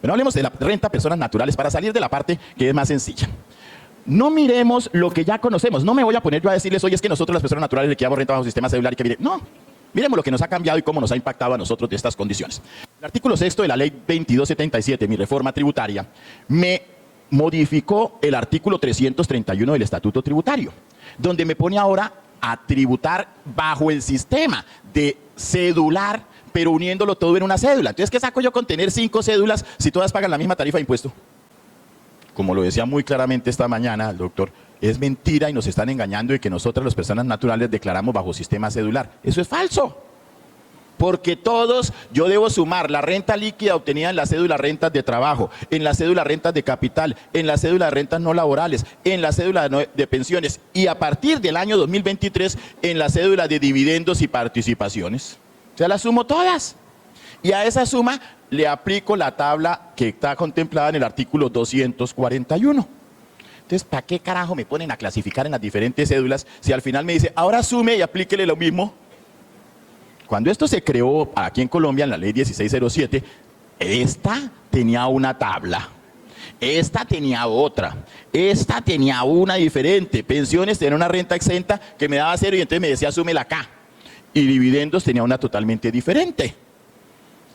Pero hablemos de la renta a personas naturales para salir de la parte que es más sencilla. No miremos lo que ya conocemos. No me voy a poner yo a decirles, oye, es que nosotros las personas naturales liquidamos renta bajo sistema cedular y que mire. No, miremos lo que nos ha cambiado y cómo nos ha impactado a nosotros de estas condiciones. El artículo 6 de la ley 2277, mi reforma tributaria, me modificó el artículo 331 del estatuto tributario, donde me pone ahora a tributar bajo el sistema de cedular, pero uniéndolo todo en una cédula. Entonces, ¿qué saco yo con tener 5 cédulas si todas pagan la misma tarifa de impuesto? Como lo decía muy claramente esta mañana el doctor, es mentira y nos están engañando de que nosotras las personas naturales declaramos bajo sistema cedular. Eso es falso. Porque todos, yo debo sumar la renta líquida obtenida en la cédula rentas de trabajo, en la cédula rentas de capital, en la cédula de rentas no laborales, en la cédula de pensiones y a partir del año 2023 en la cédula de dividendos y participaciones. O sea, las sumo todas. Y a esa suma le aplico la tabla que está contemplada en el artículo 241. Entonces, ¿para qué carajo me ponen a clasificar en las diferentes cédulas si al final me dice, ahora sume y aplíquele lo mismo? Cuando esto se creó aquí en Colombia, en la ley 1607, esta tenía una tabla, esta tenía otra, esta tenía una diferente, pensiones tenía una renta exenta que me daba 0 y entonces me decía súmela acá, y dividendos tenía una totalmente diferente.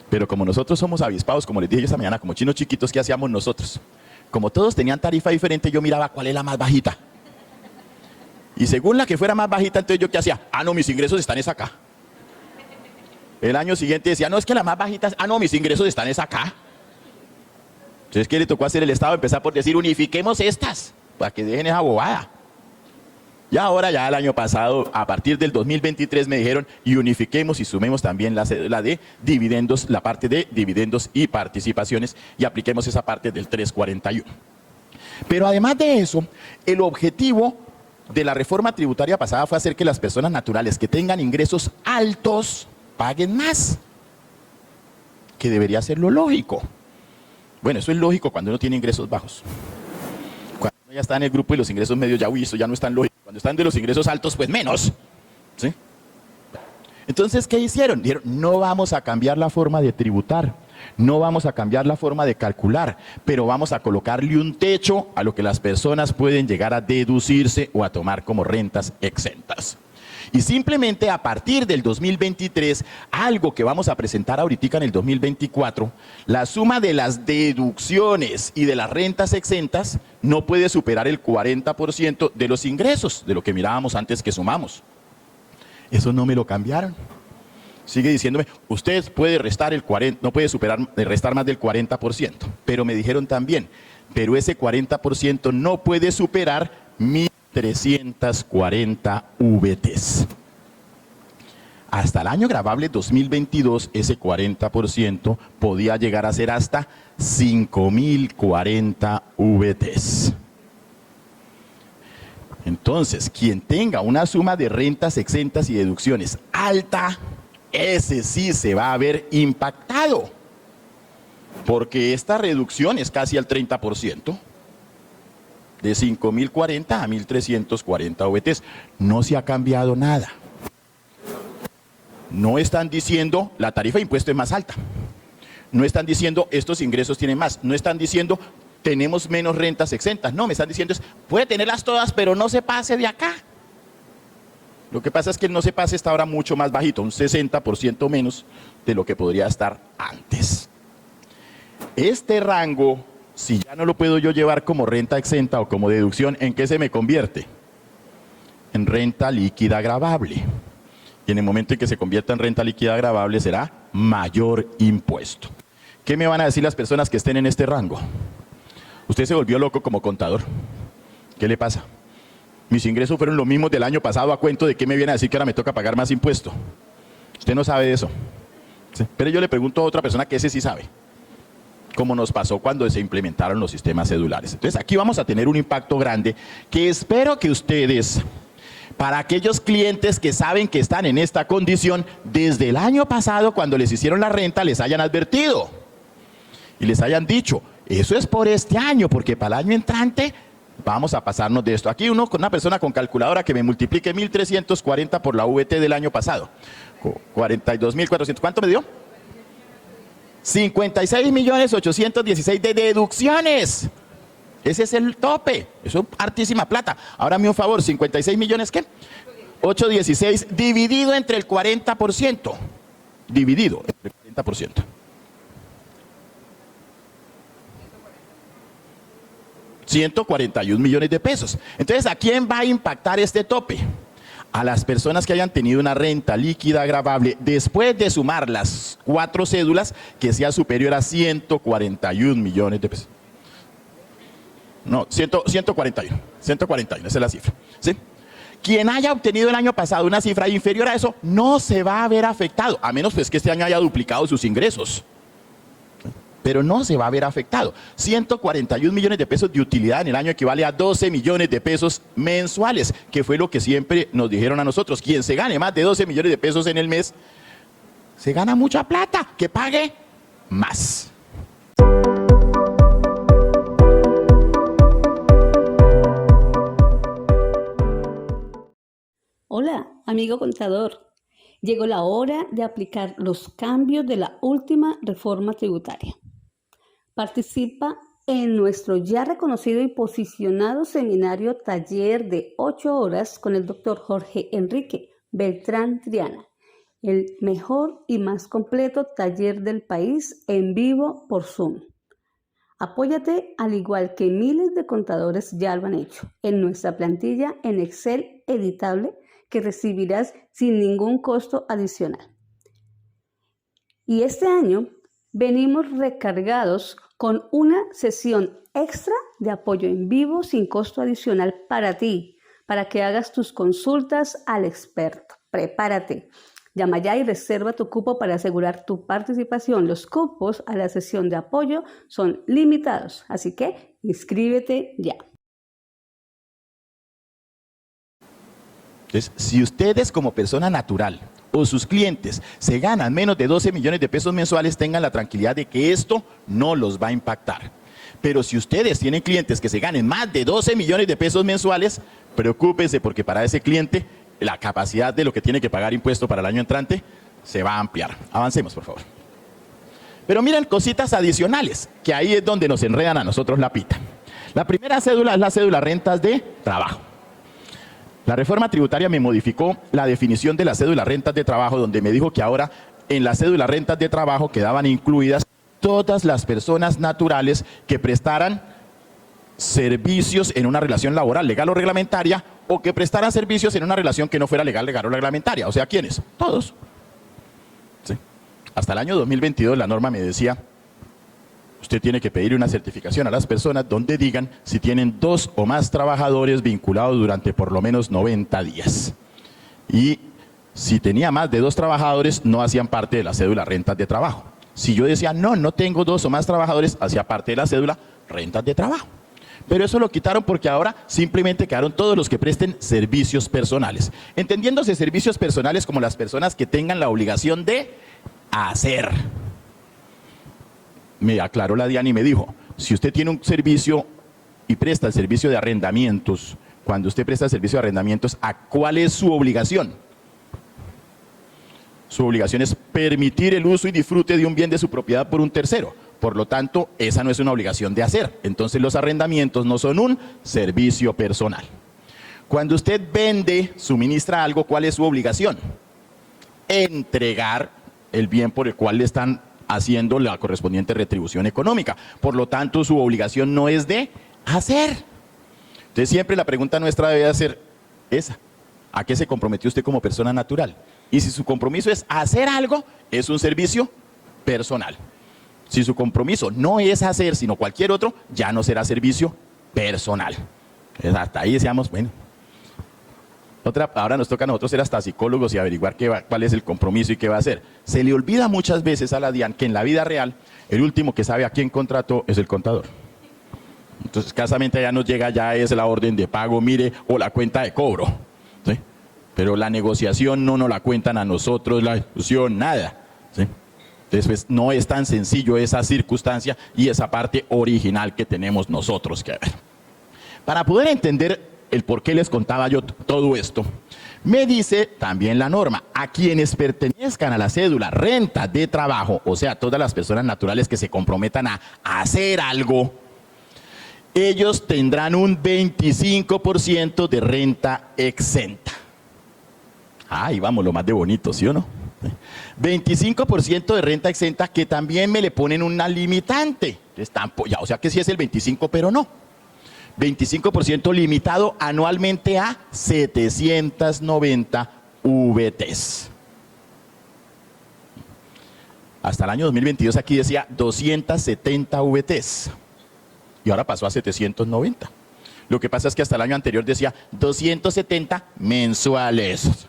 Pero como nosotros somos avispados, como les dije yo esta mañana, como chinos chiquitos, ¿qué hacíamos nosotros? Como todos tenían tarifa diferente, yo miraba cuál es la más bajita. Y según la que fuera más bajita, entonces yo ¿qué hacía? Ah, no, mis ingresos están es acá. El año siguiente decía, no, es que la más bajita, ah, no, mis ingresos están es acá. Entonces, ¿qué le tocó hacer el Estado? Empezar por decir, unifiquemos estas, para que dejen esa bobada. Y ahora ya el año pasado, a partir del 2023 me dijeron, y unifiquemos y sumemos también la de dividendos, la parte de dividendos y participaciones, y apliquemos esa parte del 341. Pero además de eso, el objetivo de la reforma tributaria pasada fue hacer que las personas naturales que tengan ingresos altos paguen más, que debería ser lo lógico. Bueno, eso es lógico cuando uno tiene ingresos bajos. Cuando uno ya está en el grupo y los ingresos medios, ya, uy, eso ya no es tan lógico. Cuando están de los ingresos altos, pues menos. ¿Sí? Entonces, ¿qué hicieron? Dijeron, no vamos a cambiar la forma de tributar, no vamos a cambiar la forma de calcular, pero vamos a colocarle un techo a lo que las personas pueden llegar a deducirse o a tomar como rentas exentas. Y simplemente a partir del 2023, algo que vamos a presentar ahorita en el 2024, la suma de las deducciones y de las rentas exentas no puede superar el 40% de los ingresos, de lo que mirábamos antes que sumamos. Eso no me lo cambiaron. Sigue diciéndome, usted puede restar el 40%, no puede restar más del 40%, pero me dijeron también, pero ese 40% no puede superar 1.340 VTs. Hasta el año gravable 2022, ese 40% podía llegar a ser hasta 5.040 VTs. Entonces, quien tenga una suma de rentas exentas y deducciones alta, ese sí se va a ver impactado, porque esta reducción es casi al 30%. De 5.040 a 1.340 VTs. No se ha cambiado nada. No están diciendo la tarifa de impuesto es más alta. No están diciendo estos ingresos tienen más. No están diciendo tenemos menos rentas exentas. No, me están diciendo es puede tenerlas todas, pero no se pase de acá. Lo que pasa es que el no se pase está ahora mucho más bajito, un 60% menos de lo que podría estar antes. Este rango, si ya no lo puedo yo llevar como renta exenta o como deducción, ¿en qué se me convierte? En renta líquida gravable. Y en el momento en que se convierta en renta líquida gravable será mayor impuesto. ¿Qué me van a decir las personas que estén en este rango? Usted se volvió loco como contador. ¿Qué le pasa? Mis ingresos fueron los mismos del año pasado, ¿a cuento de qué me viene a decir que ahora me toca pagar más impuesto? Usted no sabe de eso. ¿Sí? Pero yo le pregunto a otra persona que ese sí sabe, como nos pasó cuando se implementaron los sistemas cedulares. Entonces aquí vamos a tener un impacto grande que espero que ustedes, para aquellos clientes que saben que están en esta condición, desde el año pasado cuando les hicieron la renta les hayan advertido y les hayan dicho, eso es por este año, porque para el año entrante vamos a pasarnos de esto. Aquí uno con una persona con calculadora que me multiplique 1.340 por la VT del año pasado, 42.400, ¿cuánto me dio? 56.816.000 de deducciones. Ese es el tope. Eso es hartísima plata. Ahora hazme un favor, 56 millones, ¿qué? 816 dividido entre el 40%. Dividido entre el 40%. 141 millones de pesos. Entonces, ¿a quién va a impactar este tope? A las personas que hayan tenido una renta líquida agravable después de sumar las 4 cédulas que sea superior a 141 millones de pesos. No, 141, esa es la cifra. ¿Sí? Quien haya obtenido el año pasado una cifra inferior a eso no se va a ver afectado, a menos pues que este año haya duplicado sus ingresos. Pero no se va a ver afectado. 141 millones de pesos de utilidad en el año equivale a 12 millones de pesos mensuales, que fue lo que siempre nos dijeron a nosotros. Quien se gane más de 12 millones de pesos en el mes, se gana mucha plata, que pague más. Hola, amigo contador. Llegó la hora de aplicar los cambios de la última reforma tributaria. Participa en nuestro ya reconocido y posicionado seminario taller de 8 horas con el doctor Jorge Enrique Beltrán Triana, el mejor y más completo taller del país en vivo por Zoom. Apóyate, al igual que miles de contadores ya lo han hecho, en nuestra plantilla en Excel editable que recibirás sin ningún costo adicional. Y este año venimos recargados con una sesión extra de apoyo en vivo sin costo adicional para ti, para que hagas tus consultas al experto. Prepárate. Llama ya y reserva tu cupo para asegurar tu participación. Los cupos a la sesión de apoyo son limitados, así que inscríbete ya. Entonces, si ustedes como persona natural o sus clientes se ganan menos de 12 millones de pesos mensuales, tengan la tranquilidad de que esto no los va a impactar. Pero si ustedes tienen clientes que se ganen más de 12 millones de pesos mensuales, preocúpense porque para ese cliente la capacidad de lo que tiene que pagar impuesto para el año entrante se va a ampliar. Avancemos, por favor. Pero miren cositas adicionales, que ahí es donde nos enredan a nosotros la pita. La primera cédula es la cédula rentas de trabajo. La reforma tributaria me modificó la definición de la cédula rentas de trabajo, donde me dijo que ahora en la cédula rentas de trabajo quedaban incluidas todas las personas naturales que prestaran servicios en una relación laboral, legal o reglamentaria, o que prestaran servicios en una relación que no fuera legal, legal o reglamentaria. O sea, ¿quiénes? Todos. Sí. Hasta el año 2022 la norma me decía, usted tiene que pedir una certificación a las personas donde digan si tienen 2 o más trabajadores vinculados durante por lo menos 90 días. Y si tenía más de 2 trabajadores, no hacían parte de la cédula rentas de trabajo. Si yo decía, no tengo 2 o más trabajadores, hacía parte de la cédula rentas de trabajo. Pero eso lo quitaron porque ahora simplemente quedaron todos los que presten servicios personales. Entendiéndose servicios personales como las personas que tengan la obligación de hacer. Me aclaró la DIAN y me dijo, si usted tiene un servicio y presta el servicio de arrendamientos, cuando usted presta el servicio de arrendamientos, ¿a cuál es su obligación? Su obligación es permitir el uso y disfrute de un bien de su propiedad por un tercero. Por lo tanto, esa no es una obligación de hacer. Entonces los arrendamientos no son un servicio personal. Cuando usted vende, suministra algo, ¿cuál es su obligación? Entregar el bien por el cual le están haciendo la correspondiente retribución económica. Por lo tanto, su obligación no es de hacer. Entonces siempre la pregunta nuestra debe ser esa. ¿A qué se comprometió usted como persona natural? Y si su compromiso es hacer algo, es un servicio personal. Si su compromiso no es hacer, sino cualquier otro, ya no será servicio personal. Entonces, hasta ahí decíamos, bueno. Ahora nos toca a nosotros ser hasta psicólogos y averiguar cuál es el compromiso y qué va a hacer. Se le olvida muchas veces a la DIAN que en la vida real, el último que sabe a quién contrató es el contador. Entonces, escasamente ya nos llega, ya es la orden de pago, mire, o la cuenta de cobro. ¿Sí? Pero la negociación no nos la cuentan a nosotros, la discusión, nada. ¿Sí? Entonces, pues, no es tan sencillo esa circunstancia y esa parte original que tenemos nosotros que ver. Para poder entender el por qué les contaba yo todo esto, Me dice también la norma, a quienes pertenezcan a la cédula renta de trabajo, o sea, todas las personas naturales que se comprometan a hacer algo, ellos tendrán un 25% de renta exenta. Ahí vamos, lo más de bonito, ¿sí o no? 25% de renta exenta que también me le ponen una limitante. Ya, o sea que sí es el 25, pero no. 25% limitado anualmente a 790 VTs. Hasta el año 2022 aquí decía 270 VTs y ahora pasó a 790. Lo que pasa es que hasta el año anterior decía 270 mensuales.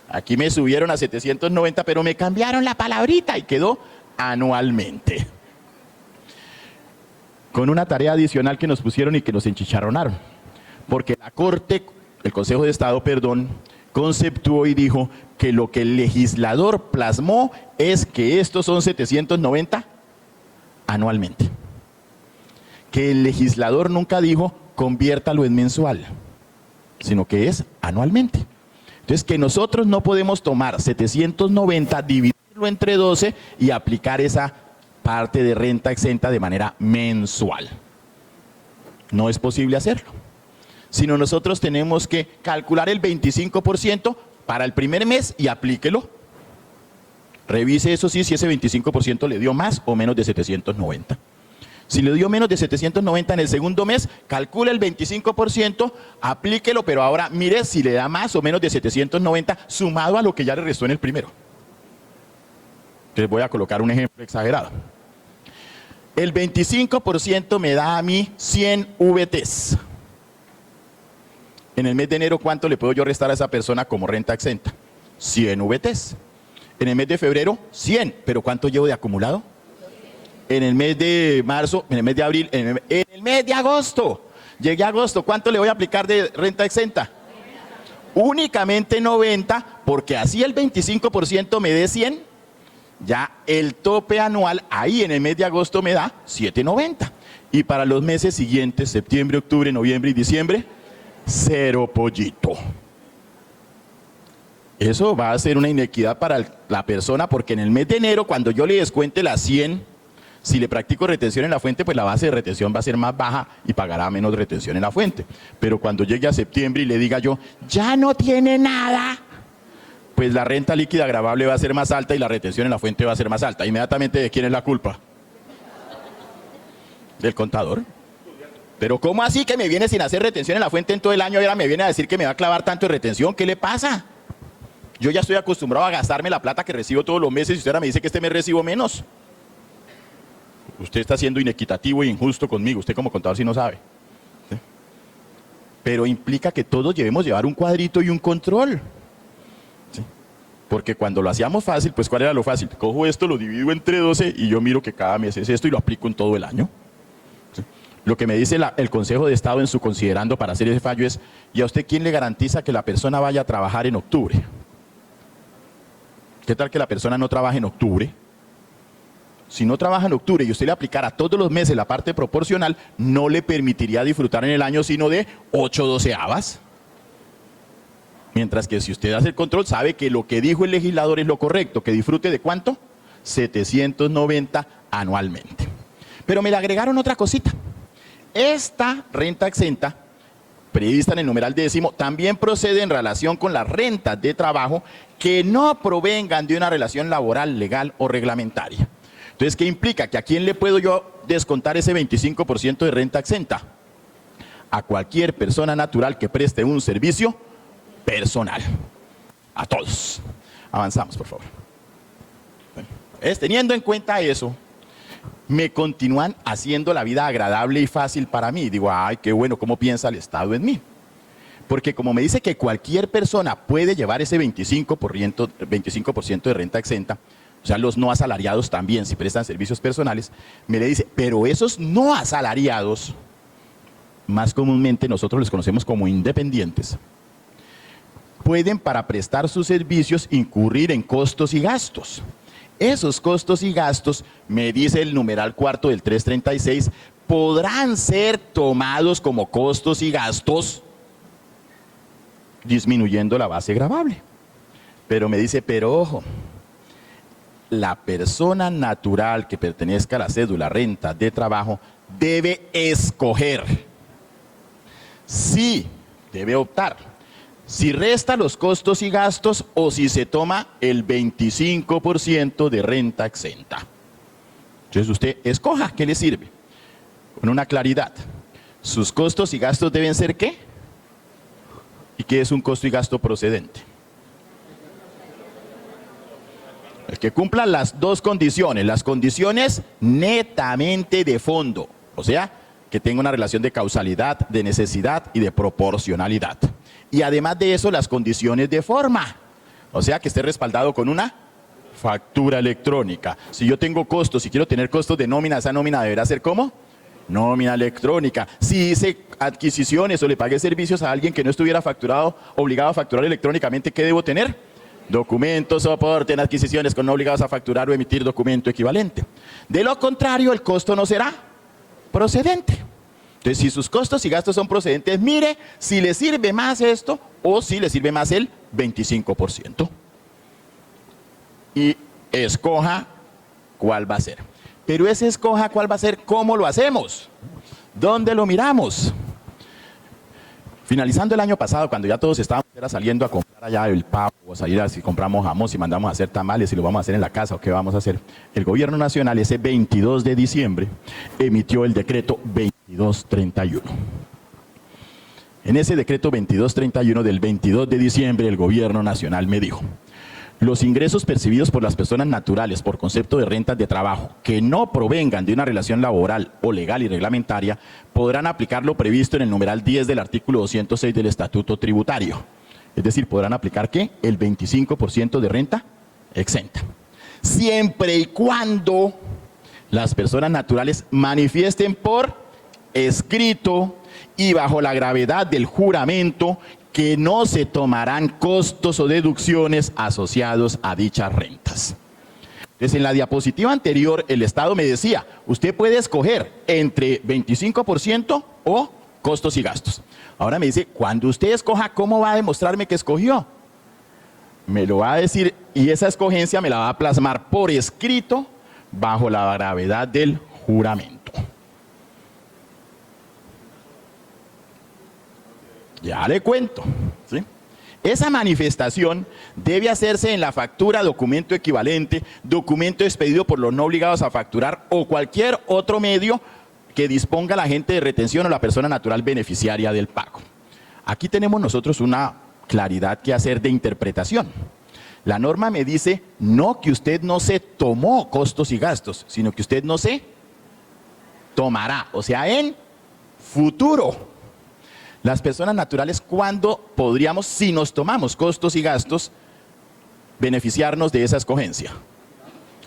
Aquí me subieron a 790, pero me cambiaron la palabrita y quedó anualmente. Con una tarea adicional que nos pusieron y que nos enchicharronaron. Porque la Corte, el Consejo de Estado, perdón, conceptuó y dijo que lo que el legislador plasmó es que estos son 790 anualmente. Que el legislador nunca dijo conviértalo en mensual, sino que es anualmente. Entonces que nosotros no podemos tomar 790, dividirlo entre 12 y aplicar esa parte de renta exenta de manera mensual. No es posible hacerlo. Sino nosotros tenemos que calcular el 25% para el primer mes y aplíquelo. Revise eso sí, si ese 25% le dio más o menos de 790. Si le dio menos de 790 en el segundo mes, calcula el 25%, aplíquelo, pero ahora mire si le da más o menos de 790 sumado a lo que ya le restó en el primero. Entonces voy a colocar un ejemplo exagerado. El 25% me da a mí 100 VTs. En el mes de enero, ¿cuánto le puedo yo restar a esa persona como renta exenta? 100 VTs. En el mes de febrero, 100. ¿Pero cuánto llevo de acumulado? En el mes de marzo, en el mes de abril, en el mes de agosto. Llegué a agosto, ¿cuánto le voy a aplicar de renta exenta? Únicamente 90, porque así el 25% me dé 100. Ya el tope anual ahí en el mes de agosto me da 790. Y para los meses siguientes, septiembre, octubre, noviembre y diciembre, 0 pollito. Eso va a ser una inequidad para la persona, porque en el mes de enero, cuando yo le descuente las 100, si le practico retención en la fuente, pues la base de retención va a ser más baja y pagará menos retención en la fuente. Pero cuando llegue a septiembre y le diga yo, ya no tiene nada, pues la renta líquida gravable va a ser más alta y la retención en la fuente va a ser más alta. Inmediatamente, ¿de quién es la culpa? Del contador. Pero ¿cómo así que me viene sin hacer retención en la fuente en todo el año y ahora me viene a decir que me va a clavar tanto de retención? ¿Qué le pasa? Yo ya estoy acostumbrado a gastarme la plata que recibo todos los meses y usted ahora me dice que este mes recibo menos. Usted está siendo inequitativo e injusto conmigo, usted como contador sí no sabe. ¿Sí? Pero implica que todos debemos llevar un cuadrito y un control. ¿Sí? Porque cuando lo hacíamos fácil, pues ¿cuál era lo fácil? Cojo esto, lo divido entre 12 y yo miro que cada mes es esto y lo aplico en todo el año. ¿Sí? Lo que me dice el Consejo de Estado en su considerando para hacer ese fallo es, ¿y a usted quién le garantiza que la persona vaya a trabajar en octubre? ¿Qué tal que la persona no trabaje en octubre? Si no trabaja en octubre y usted le aplicara todos los meses la parte proporcional, no le permitiría disfrutar en el año sino de 8/12. Mientras que si usted hace el control, sabe que lo que dijo el legislador es lo correcto, que disfrute de ¿cuánto? 790 anualmente. Pero me le agregaron otra cosita. Esta renta exenta, prevista en el numeral 10º, también procede en relación con las rentas de trabajo que no provengan de una relación laboral, legal o reglamentaria. Entonces, ¿qué implica? ¿Que a quién le puedo yo descontar ese 25% de renta exenta? A cualquier persona natural que preste un servicio personal. A todos. Avanzamos, por favor. Bueno, teniendo en cuenta eso, me continúan haciendo la vida agradable y fácil para mí. Digo, ay, qué bueno, ¿cómo piensa el Estado en mí? Porque como me dice que cualquier persona puede llevar ese 25% de renta exenta, o sea, los no asalariados también, si prestan servicios personales, me le dice, pero esos no asalariados, más comúnmente nosotros les conocemos como independientes, pueden para prestar sus servicios incurrir en costos y gastos. Esos costos y gastos, me dice el numeral 4 del 336, podrán ser tomados como costos y gastos disminuyendo la base gravable. Pero me dice, pero ojo, la persona natural que pertenezca a la cédula renta de trabajo debe escoger. Sí, debe optar. Si resta los costos y gastos o si se toma el 25% de renta exenta. Entonces usted escoja qué le sirve. Con una claridad. Sus costos y gastos deben ser ¿qué? ¿Y qué es un costo y gasto procedente? El que cumpla las dos condiciones, las condiciones netamente de fondo, o sea, que tenga una relación de causalidad, de necesidad y de proporcionalidad. Y además de eso, las condiciones de forma, o sea, que esté respaldado con una factura electrónica. Si yo tengo costos, si quiero tener costos de nómina, esa nómina deberá ser ¿cómo? Nómina electrónica. Si hice adquisiciones o le pagué servicios a alguien que no estuviera facturado, obligado a facturar electrónicamente, ¿qué debo tener? Documentos, soporte en adquisiciones con no obligados a facturar o emitir documento equivalente. De lo contrario, el costo no será procedente. Entonces, si sus costos y gastos son procedentes, mire si le sirve más esto o si le sirve más el 25%. Y escoja cuál va a ser. Pero ese escoja cuál va a ser, ¿cómo lo hacemos? ¿Dónde lo miramos? Finalizando el año pasado, cuando ya todos estábamos saliendo a comprar allá el pavo, o salir así, compramos jamón, si mandamos a hacer tamales, si lo vamos a hacer en la casa o qué vamos a hacer, el gobierno nacional ese 22 de diciembre emitió el decreto 2231. En ese decreto 2231 del 22 de diciembre el gobierno nacional me dijo: los ingresos percibidos por las personas naturales por concepto de rentas de trabajo que no provengan de una relación laboral o legal y reglamentaria podrán aplicar lo previsto en el numeral 10 del artículo 206 del Estatuto Tributario. Es decir, podrán aplicar ¿qué? El 25% de renta exenta. Siempre y cuando las personas naturales manifiesten por escrito y bajo la gravedad del juramento que no se tomarán costos o deducciones asociados a dichas rentas. Entonces, en la diapositiva anterior, el Estado me decía, usted puede escoger entre 25% o costos y gastos. Ahora me dice, cuando usted escoja, ¿cómo va a demostrarme que escogió? Me lo va a decir y esa escogencia me la va a plasmar por escrito bajo la gravedad del juramento. Ya le cuento, ¿sí? Esa manifestación debe hacerse en la factura, documento equivalente, documento expedido por los no obligados a facturar o cualquier otro medio que disponga la agente de retención o la persona natural beneficiaria del pago. Aquí tenemos nosotros una claridad que hacer de interpretación. La norma me dice no que usted no se tomó costos y gastos, sino que usted no se tomará, o sea, en futuro. Las personas naturales, ¿cuándo podríamos, si nos tomamos costos y gastos, beneficiarnos de esa escogencia?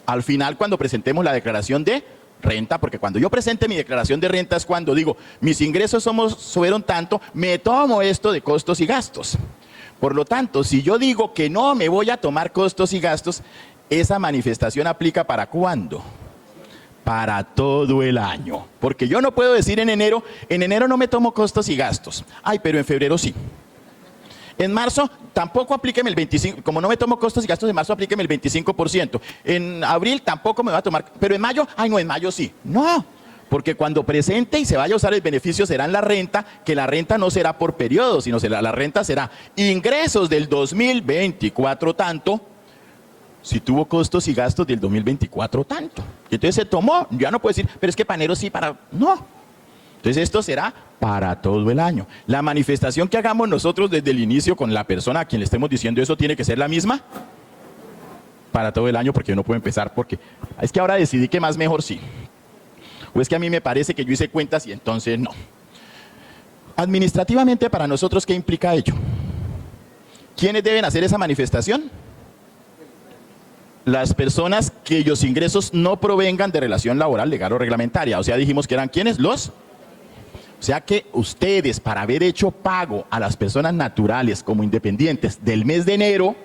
Al final, cuando presentemos la declaración de renta, porque cuando yo presente mi declaración de renta es cuando digo, mis ingresos fueron tanto, me tomo esto de costos y gastos. Por lo tanto, si yo digo que no me voy a tomar costos y gastos, esa manifestación aplica ¿para cuándo? Para todo el año, porque yo no puedo decir en enero no me tomo costos y gastos, ay, pero en febrero sí. En marzo tampoco aplíqueme el 25%, como no me tomo costos y gastos en marzo, aplíqueme el 25%. En abril tampoco me va a tomar, pero en mayo, ay no, en mayo sí. No, porque cuando presente y se vaya a usar el beneficio será en la renta, que la renta no será por periodo, sino la renta será ingresos del 2024 tanto, si tuvo costos y gastos del 2024 tanto. Y entonces se tomó, ya no puedo decir, pero es que para enero sí, para... No. Entonces esto será para todo el año. La manifestación que hagamos nosotros desde el inicio con la persona a quien le estemos diciendo eso tiene que ser la misma para todo el año, porque yo no puedo empezar porque es que ahora decidí que más mejor sí. O es que a mí me parece que yo hice cuentas y entonces no. Administrativamente para nosotros, ¿qué implica ello? ¿Quiénes deben hacer esa manifestación? Las personas cuyos ingresos no provengan de relación laboral, legal o reglamentaria. O sea, dijimos que eran ¿quiénes? O sea que ustedes, para haber hecho pago a las personas naturales como independientes del mes de enero,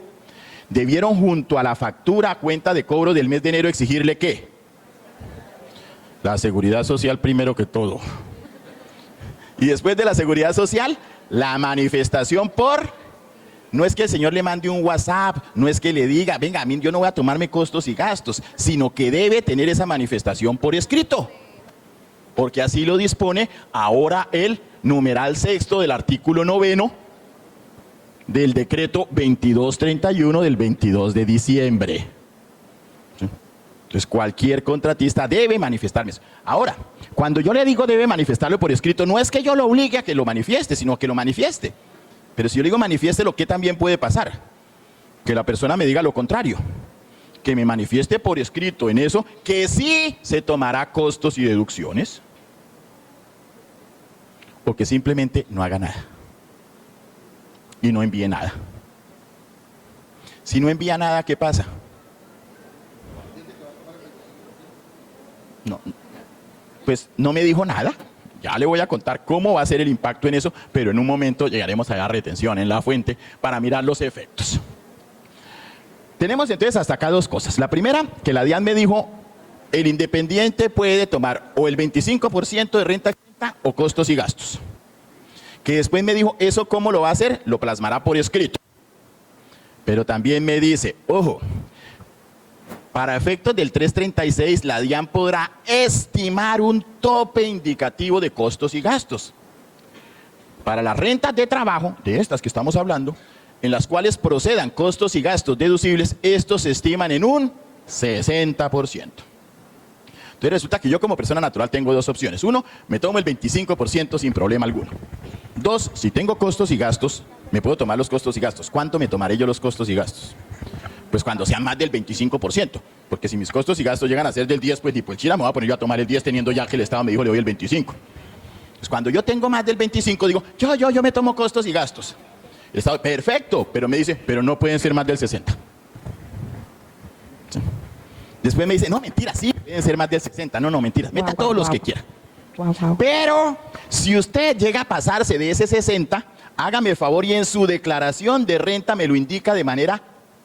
debieron junto a la factura a cuenta de cobro del mes de enero exigirle ¿qué? La seguridad social primero que todo. Y después de la seguridad social, la manifestación por no es que el señor le mande un WhatsApp, no es que le diga, venga, a mí yo no voy a tomarme costos y gastos, sino que debe tener esa manifestación por escrito. Porque así lo dispone ahora el numeral sexto del artículo 9 del decreto 2231 del 22 de diciembre. ¿Sí? Entonces cualquier contratista debe manifestarme eso. Ahora, cuando yo le digo debe manifestarlo por escrito, no es que yo lo obligue a que lo manifieste, sino que lo manifieste. Pero si yo le digo manifieste, lo que también puede pasar, que la persona me diga lo contrario, que me manifieste por escrito en eso, que sí se tomará costos y deducciones, o que simplemente no haga nada y no envíe nada. Si no envía nada, ¿qué pasa? No, pues no me dijo nada. Ya le voy a contar cómo va a ser el impacto en eso, pero en un momento llegaremos a la retención en la fuente para mirar los efectos. Tenemos entonces hasta acá dos cosas. La primera, que la DIAN me dijo, el independiente puede tomar o el 25% de renta exenta o costos y gastos. Que después me dijo, ¿eso cómo lo va a hacer? Lo plasmará por escrito. Pero también me dice, ojo, para efectos del 336, la DIAN podrá estimar un tope indicativo de costos y gastos. Para las rentas de trabajo, de estas que estamos hablando, en las cuales procedan costos y gastos deducibles, estos se estiman en un 60%. Entonces resulta que yo como persona natural tengo dos opciones. Uno, me tomo el 25% sin problema alguno. Dos, si tengo costos y gastos, me puedo tomar los costos y gastos. ¿Cuánto me tomaré yo los costos y gastos? Pues cuando sean más del 25%, porque si mis costos y gastos llegan a ser del 10, pues ni pues chira, me voy a poner yo a tomar el 10 teniendo ya que el Estado me dijo le doy el 25. Pues cuando yo tengo más del 25, digo, yo me tomo costos y gastos. El Estado, perfecto, pero me dice, pero no pueden ser más del 60. ¿Sí? Después me dice, no, mentira, sí, pueden ser más del 60. No, mentira, meta todos los que quiera. Pero si usted llega a pasarse de ese 60, hágame el favor y en su declaración de renta me lo indica de manera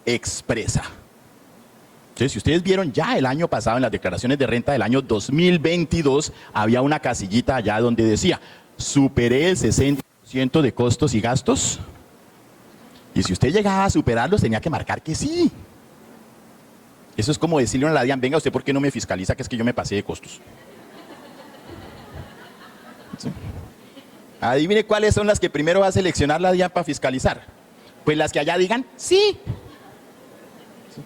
expresa. Entonces, si ustedes vieron ya el año pasado en las declaraciones de renta del año 2022, había una casillita allá donde decía, superé el 60% de costos y gastos. Y si usted llegaba a superarlos, tenía que marcar que sí. Eso es como decirle a la DIAN, venga, ¿usted por qué no me fiscaliza que es que yo me pasé de costos? ¿Sí? Adivine cuáles son las que primero va a seleccionar la DIAN para fiscalizar. Pues las que allá digan sí. ¿Sí?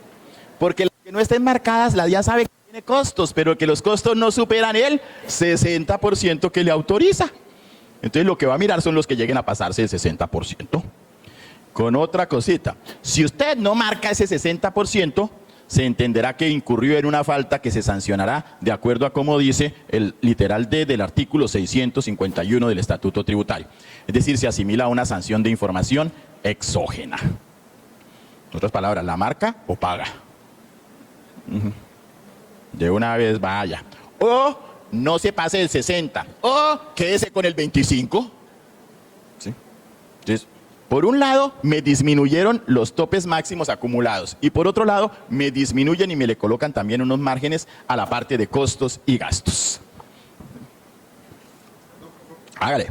Porque las que no estén marcadas, la DIAN sabe que tiene costos, pero que los costos no superan el 60% que le autoriza. Entonces lo que va a mirar son los que lleguen a pasarse el 60%. Con otra cosita, si usted no marca ese 60%, se entenderá que incurrió en una falta que se sancionará de acuerdo a como dice el literal D del artículo 651 del Estatuto Tributario. Es decir, se asimila a una sanción de información exógena. En otras palabras, la marca o paga. De una vez vaya. O no se pase del 60. O quédese con el 25. ¿Sí? Entonces, por un lado, me disminuyeron los topes máximos acumulados y por otro lado, me disminuyen y me le colocan también unos márgenes a la parte de costos y gastos. Hágale.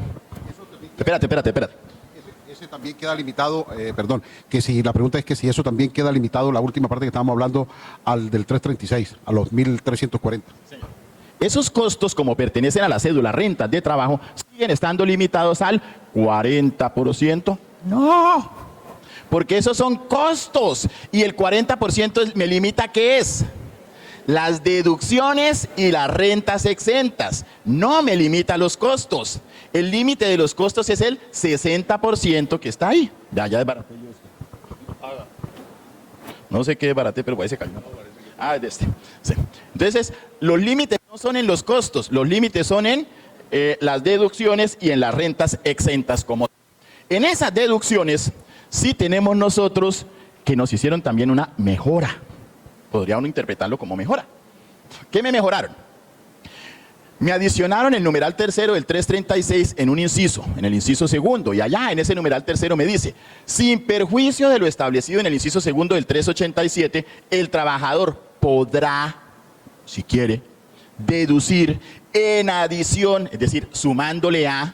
Espérate. Ese también queda limitado, que si la pregunta es que si eso también queda limitado, la última parte que estábamos hablando, al del 336, a los 1.340. Sí. Esos costos, como pertenecen a la cédula rentas de trabajo, siguen estando limitados al 40%. No, porque esos son costos y el 40% me limita, ¿qué es? Las deducciones y las rentas exentas. No me limita los costos. El límite de los costos es el 60% que está ahí. Ya desbaraté yo esto. No sé qué desbaraté, pero parece que es de este. Sí. Entonces, los límites no son en los costos, los límites son en las deducciones y en las rentas exentas como tal. En esas deducciones sí tenemos nosotros que nos hicieron también una mejora. Podría uno interpretarlo como mejora. ¿Qué me mejoraron? Me adicionaron el numeral tercero del 336 en un inciso, en el inciso segundo. Y allá en ese numeral tercero me dice, sin perjuicio de lo establecido en el inciso segundo del 387, el trabajador podrá, si quiere, deducir en adición, es decir, sumándole a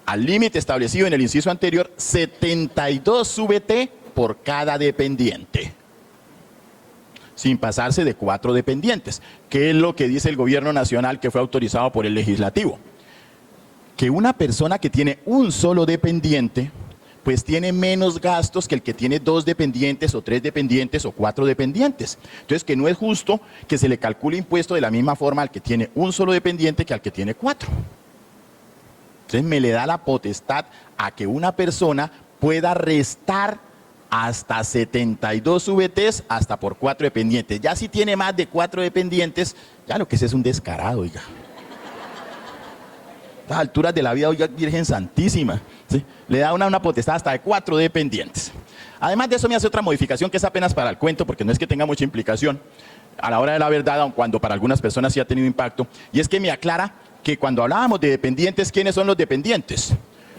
al límite establecido en el inciso anterior, 72 VT por cada dependiente, sin pasarse de 4 dependientes, que es lo que dice el gobierno nacional que fue autorizado por el legislativo. Que una persona que tiene un solo dependiente, pues tiene menos gastos que el que tiene 2 dependientes o 3 dependientes o 4 dependientes. Entonces, que no es justo que se le calcule impuesto de la misma forma al que tiene un solo dependiente que al que tiene 4. Entonces, me le da la potestad a que una persona pueda restar hasta 72 VTs hasta por 4 dependientes. Ya si tiene más de 4 dependientes, ya lo que es un descarado, oiga. A las alturas de la vida, oiga, Virgen Santísima, ¿sí? Le da una potestad hasta de 4 dependientes. Además de eso me hace otra modificación que es apenas para el cuento, porque no es que tenga mucha implicación a la hora de la verdad, aun cuando para algunas personas sí ha tenido impacto, y es que me aclara que cuando hablábamos de dependientes, ¿quiénes son los dependientes?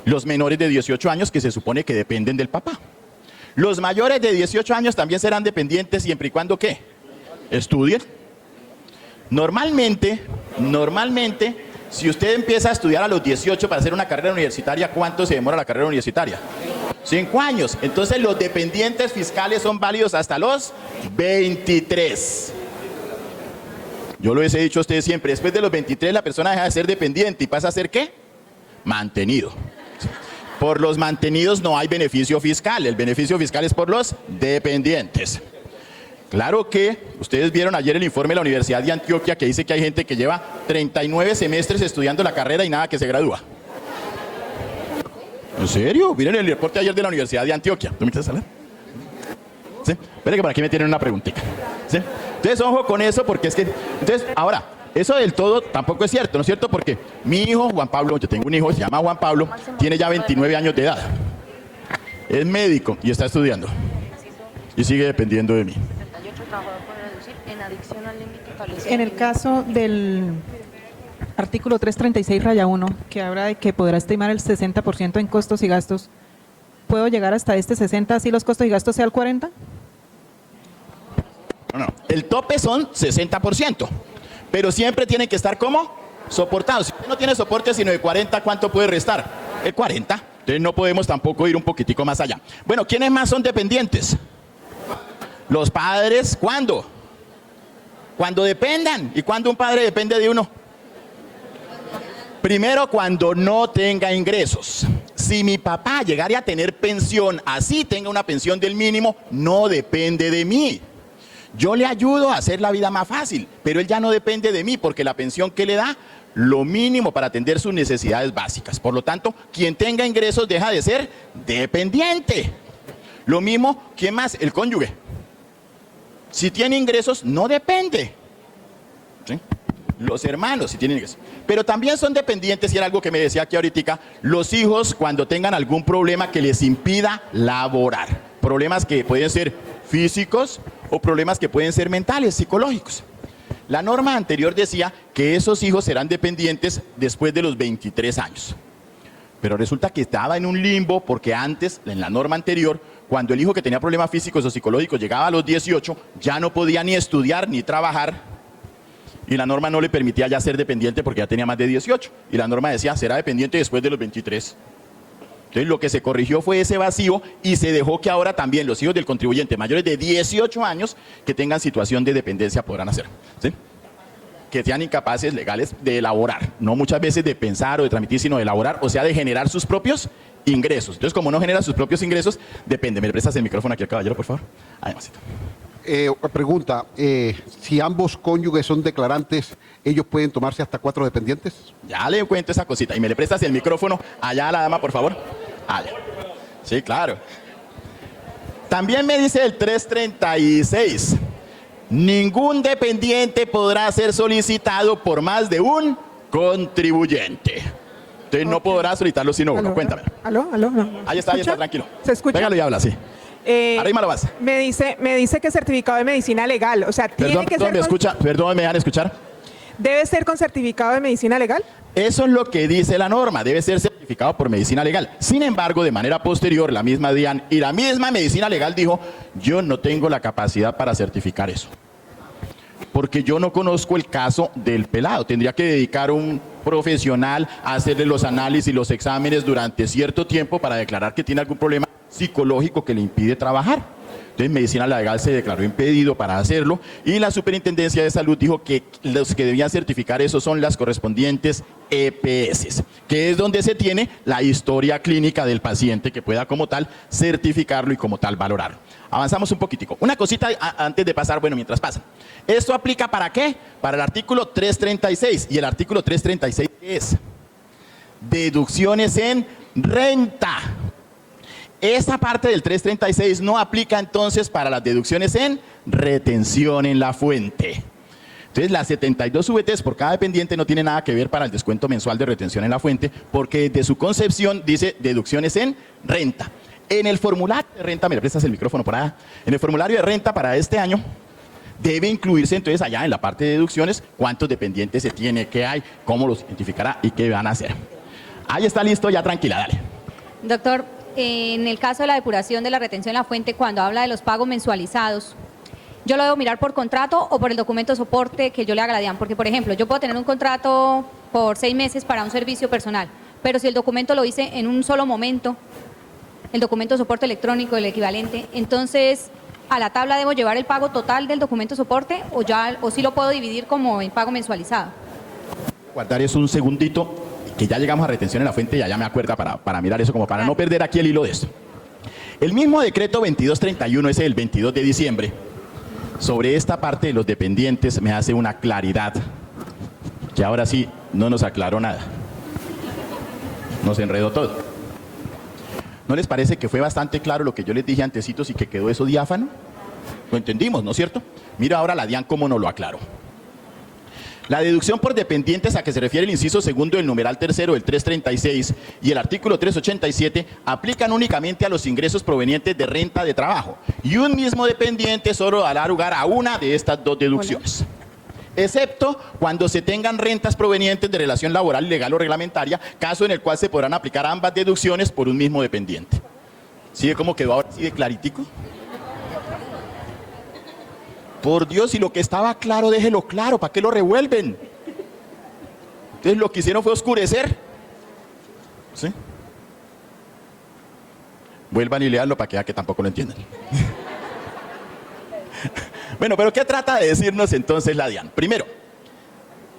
Los menores de 18 años que se supone que dependen del papá. Los mayores de 18 años también serán dependientes siempre y cuando, ¿qué? Estudien. Normalmente, si usted empieza a estudiar a los 18 para hacer una carrera universitaria, ¿cuánto se demora la carrera universitaria? 5 años. Entonces los dependientes fiscales son válidos hasta los 23. Yo lo he dicho a ustedes siempre, después de los 23 la persona deja de ser dependiente y pasa a ser ¿qué? Mantenido. Por los mantenidos no hay beneficio fiscal, el beneficio fiscal es por los dependientes. Claro que ustedes vieron ayer el informe de la Universidad de Antioquia que dice que hay gente que lleva 39 semestres estudiando la carrera y nada que se gradúa. ¿En serio? Miren el reporte ayer de la Universidad de Antioquia. ¿Tú me quieres hablar? ¿Sí? Espera que por aquí me tienen una preguntita. ¿Sí? Entonces, ojo con eso porque es que... Entonces, ahora, eso del todo tampoco es cierto, ¿no es cierto? Porque mi hijo, Juan Pablo, yo tengo un hijo, se llama Juan Pablo, tiene ya 29 años de edad. Es médico y está estudiando. Y sigue dependiendo de mí. En el caso del artículo 336 raya 1, que habla de que podrá estimar el 60% en costos y gastos, ¿puedo llegar hasta este 60 así los costos y gastos sea el 40? No. El tope son 60%, pero siempre tienen que estar como soportados. Si no tiene soporte sino de 40, ¿cuánto puede restar? El 40. Entonces no podemos tampoco ir un poquitico más allá. Bueno, ¿quiénes más son dependientes? Los padres, ¿cuándo? Cuando dependan. ¿Y cuándo un padre depende de uno? Primero, cuando no tenga ingresos. Si mi papá llegara a tener pensión, así tenga una pensión del mínimo, no depende de mí. Yo le ayudo a hacer la vida más fácil, pero él ya no depende de mí porque la pensión que le da, lo mínimo para atender sus necesidades básicas. Por lo tanto, quien tenga ingresos deja de ser dependiente. Lo mismo, ¿quién más? El cónyuge. Si tiene ingresos, no depende. ¿Sí? Los hermanos, si tienen ingresos. Pero también son dependientes, y era algo que me decía aquí ahorita, los hijos cuando tengan algún problema que les impida laborar. Problemas que pueden ser físicos o problemas que pueden ser mentales, psicológicos. La norma anterior decía que esos hijos serán dependientes después de los 23 años. Pero resulta que estaba en un limbo porque antes, en la norma anterior, cuando el hijo que tenía problemas físicos o psicológicos llegaba a los 18, ya no podía ni estudiar ni trabajar y la norma no le permitía ya ser dependiente porque ya tenía más de 18. Y la norma decía, será dependiente después de los 23. Entonces lo que se corrigió fue ese vacío y se dejó que ahora también los hijos del contribuyente mayores de 18 años que tengan situación de dependencia podrán hacer. ¿Sí? Que sean incapaces legales de elaborar, no muchas veces de pensar o de transmitir, sino de elaborar, o sea, de generar sus propios ingresos. Entonces, como no genera sus propios ingresos, depende. ¿Me le prestas el micrófono aquí al caballero, por favor? Además. Pregunta, si ambos cónyuges son declarantes, ¿ellos pueden tomarse hasta 4 dependientes? Ya le cuento esa cosita. Y me le prestas el micrófono allá a la dama, por favor. Allá. Sí, claro. También me dice el 336. Ningún dependiente podrá ser solicitado por más de un contribuyente. Entonces no podrá solicitarlo sino uno. Cuéntame. ¿Aló? No. Ahí está, tranquilo. ¿Se escucha? Pégalo y habla, sí. Arriba lo vas. Me dice que certificado de medicina legal, o sea, tiene que ser... Perdón, ¿me dejan escuchar? ¿Debe ser con certificado de medicina legal? Eso es lo que dice la norma, debe ser certificado por medicina legal. Sin embargo, de manera posterior, la misma DIAN y la misma medicina legal dijo, yo no tengo la capacidad para certificar eso. Porque yo no conozco el caso del pelado. Tendría que dedicar profesional a hacerle los análisis y los exámenes durante cierto tiempo para declarar que tiene algún problema psicológico que le impide trabajar. Entonces, Medicina Legal se declaró impedido para hacerlo y la Superintendencia de Salud dijo que los que debían certificar eso son las correspondientes EPS, que es donde se tiene la historia clínica del paciente que pueda como tal certificarlo y como tal valorarlo. Avanzamos un poquitico. Una cosita antes de pasar, bueno, mientras pasa. ¿Esto aplica para qué? Para el artículo 336. ¿Y el artículo 336 qué es? Deducciones en renta. Esa parte del 336 no aplica entonces para las deducciones en retención en la fuente. Entonces, las 72 VTs por cada dependiente no tiene nada que ver para el descuento mensual de retención en la fuente, porque desde su concepción dice deducciones en renta. En el formulario de renta, me prestas el micrófono por allá, en el formulario de renta para este año debe incluirse entonces allá en la parte de deducciones cuántos dependientes se tiene, qué hay, cómo los identificará y qué van a hacer. Ahí está listo, ya tranquila, dale. Doctor, en el caso de la depuración de la retención en la fuente, cuando habla de los pagos mensualizados, ¿yo lo debo mirar por contrato o por el documento de soporte que yo le haga a la DIAN? Porque, por ejemplo, yo puedo tener un contrato por 6 meses para un servicio personal, pero si el documento lo hice en un solo momento, el documento de soporte electrónico, el equivalente, entonces, ¿a la tabla debo llevar el pago total del documento de soporte o sí lo puedo dividir como en pago mensualizado? Guardar eso un segundito, que ya llegamos a retención en la fuente y ya me acuerda para mirar eso, como para no perder aquí el hilo de esto. El mismo decreto 2231, ese del 22 de diciembre, sobre esta parte de los dependientes me hace una claridad que ahora sí no nos aclaró nada. Nos enredó todo. ¿No les parece que fue bastante claro lo que yo les dije antecitos y que quedó eso diáfano? Lo entendimos, ¿no es cierto? Mira ahora la DIAN cómo nos lo aclaró. La deducción por dependientes a que se refiere el inciso segundo del numeral tercero del 336 y el artículo 387 aplican únicamente a los ingresos provenientes de renta de trabajo y un mismo dependiente solo dará lugar a una de estas dos deducciones. Excepto cuando se tengan rentas provenientes de relación laboral, legal o reglamentaria, caso en el cual se podrán aplicar ambas deducciones por un mismo dependiente. ¿Sí ve cómo quedó ahora? ¿Sí de claritico? Por Dios, si lo que estaba claro, déjelo claro, ¿para qué lo revuelven? Entonces lo que hicieron fue oscurecer. ¿Sí? Vuelvan y leanlo para que vea que tampoco lo entiendan. Bueno, pero ¿qué trata de decirnos entonces la DIAN? Primero,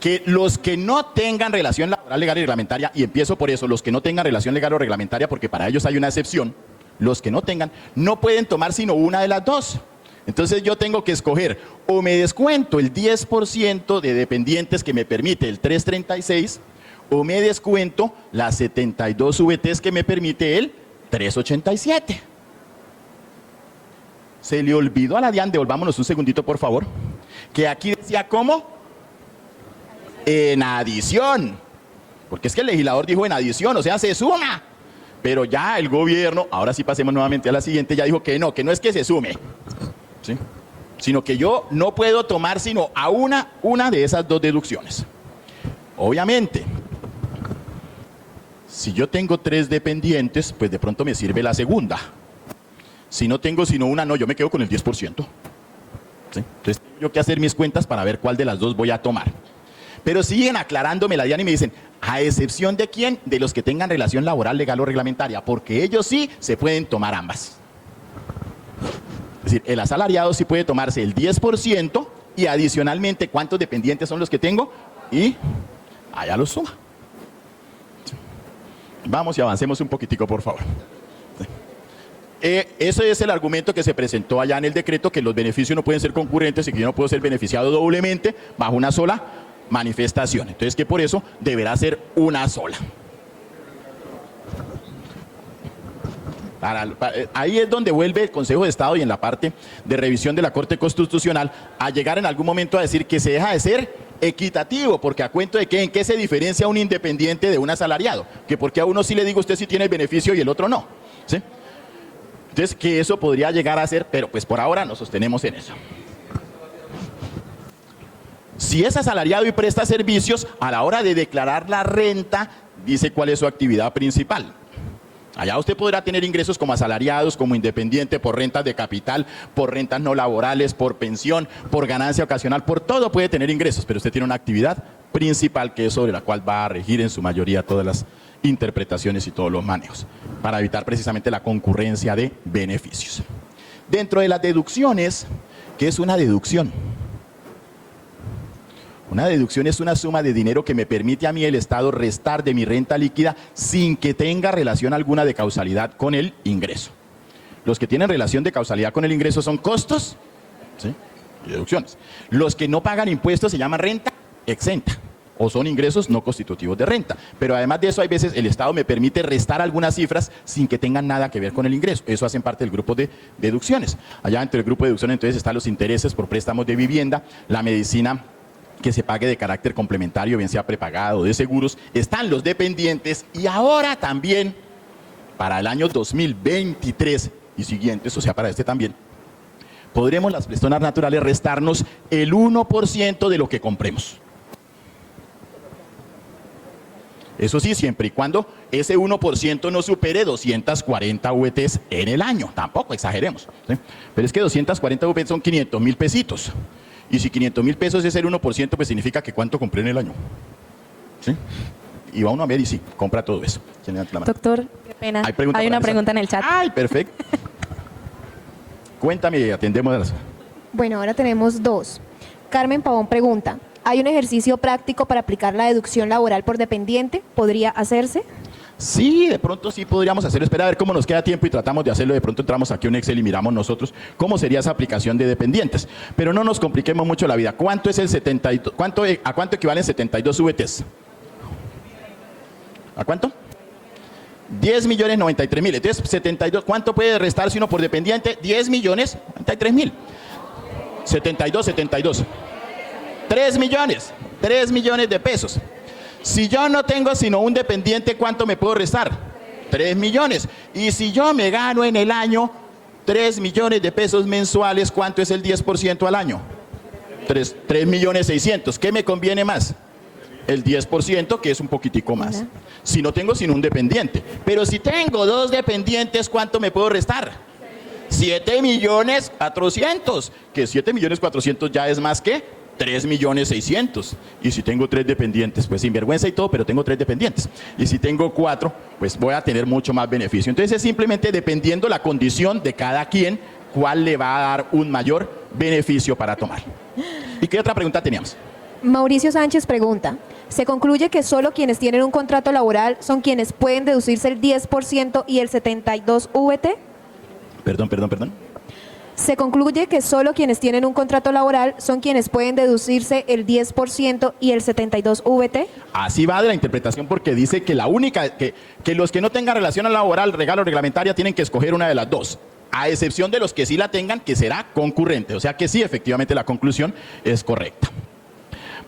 que los que no tengan relación laboral, legal y reglamentaria, y empiezo por eso, los que no tengan relación legal o reglamentaria, porque para ellos hay una excepción, los que no tengan, no pueden tomar sino una de las dos. Entonces yo tengo que escoger, o me descuento el 10% de dependientes que me permite el 336, o me descuento las 72 VTs que me permite el 387. Se le olvidó a la DIAN, devolvámonos un segundito por favor, que aquí decía ¿cómo? En adición. Porque es que el legislador dijo en adición, o sea, se suma. Pero ya el gobierno, ahora sí pasemos nuevamente a la siguiente, ya dijo que no es que se sume. ¿Sí? Sino que yo no puedo tomar sino a una de esas dos deducciones. Obviamente, si yo tengo 3 dependientes, pues de pronto me sirve la segunda. Si no tengo sino una, no, yo me quedo con el 10%. ¿Sí? Entonces tengo yo que hacer mis cuentas para ver cuál de las dos voy a tomar. Pero siguen aclarándome la DIAN y me dicen, ¿a excepción de quién? De los que tengan relación laboral, legal o reglamentaria, porque ellos sí se pueden tomar ambas. Es decir, el asalariado sí puede tomarse el 10% y adicionalmente cuántos dependientes son los que tengo y allá los suma. Vamos y avancemos un poquitico, por favor. Ese es el argumento que se presentó allá en el decreto, que los beneficios no pueden ser concurrentes y que yo no puedo ser beneficiado doblemente bajo una sola manifestación. Entonces que por eso deberá ser una sola. Ahí es donde vuelve el Consejo de Estado y en la parte de revisión de la Corte Constitucional a llegar en algún momento a decir que se deja de ser equitativo, porque a cuento de que en qué se diferencia un independiente de un asalariado, que porque a uno sí le digo usted sí tiene el beneficio y el otro no. ¿Sí? Entonces que eso podría llegar a ser, pero pues por ahora nos sostenemos en eso. Si es asalariado y presta servicios, a la hora de declarar la renta, dice cuál es su actividad principal. Allá usted podrá tener ingresos como asalariados, como independiente, por rentas de capital, por rentas no laborales, por pensión, por ganancia ocasional, por todo puede tener ingresos, pero usted tiene una actividad principal, que es sobre la cual va a regir en su mayoría todas las interpretaciones y todos los manejos, para evitar precisamente la concurrencia de beneficios. Dentro de las deducciones, ¿qué es una deducción? Una deducción es una suma de dinero que me permite a mí el Estado restar de mi renta líquida sin que tenga relación alguna de causalidad con el ingreso. Los que tienen relación de causalidad con el ingreso son costos, ¿sí?, y deducciones. Los que no pagan impuestos se llaman renta exenta o son ingresos no constitutivos de renta. Pero además de eso, hay veces el Estado me permite restar algunas cifras sin que tengan nada que ver con el ingreso. Eso hacen parte del grupo de deducciones. Allá dentro del grupo de deducciones entonces están los intereses por préstamos de vivienda, la medicina que se pague de carácter complementario, bien sea prepagado, de seguros, están los dependientes y ahora también para el año 2023 y siguientes, o sea para este también, podremos las personas naturales restarnos el 1% de lo que compremos. Eso sí, siempre y cuando ese 1% no supere 240 VTs en el año. Tampoco exageremos, ¿sí? Pero es que 240 VTs son 500.000 pesitos. Y si 500.000 pesos es el 1%, pues significa que ¿cuánto compré en el año? ¿Sí? Y va uno a ver y sí, compra todo eso. ¿Quién levanta la mano? Doctor, qué pena. Hay una pregunta en el chat. ¡Ay, perfecto! Cuéntame, atendemos a las... Bueno, ahora tenemos dos. Carmen Pavón pregunta, ¿hay un ejercicio práctico para aplicar la deducción laboral por dependiente? ¿Podría hacerse? Sí, de pronto sí podríamos hacerlo. Espera a ver cómo nos queda tiempo y tratamos de hacerlo. De pronto entramos aquí a un Excel y miramos nosotros cómo sería esa aplicación de dependientes. Pero no nos compliquemos mucho la vida. ¿Cuánto es el 72? ¿A cuánto equivalen 72 VTs? ¿A cuánto? 10.093.000. Entonces, 72, ¿cuánto puede restarse uno por dependiente? 10.093.000. 72. 3 millones de pesos. Si yo no tengo sino un dependiente, ¿cuánto me puedo restar? 3 millones. Y si yo me gano en el año 3 millones de pesos mensuales, ¿cuánto es el 10% al año? 3.600.000. ¿Qué me conviene más? El 10%, que es un poquitico más. Si no tengo sino un dependiente. Pero si tengo dos dependientes, ¿cuánto me puedo restar? 7.400.000. Que 7.400.000 ya es más que 3.600.000. Y si tengo 3 dependientes, pues sin vergüenza y todo, pero tengo 3 dependientes. Y si tengo 4, pues voy a tener mucho más beneficio. Entonces es simplemente dependiendo la condición de cada quien, cuál le va a dar un mayor beneficio para tomar. ¿Y qué otra pregunta teníamos? Mauricio Sánchez pregunta, ¿se concluye que solo quienes tienen un contrato laboral son quienes pueden deducirse el 10% y el 72 VT? Perdón. Se concluye que solo quienes tienen un contrato laboral son quienes pueden deducirse el 10% y el 72 VT. Así va de la interpretación, porque dice que la única, que los que no tengan relación laboral, legal o reglamentaria, tienen que escoger una de las dos, a excepción de los que sí la tengan, que será concurrente. O sea que sí, efectivamente la conclusión es correcta.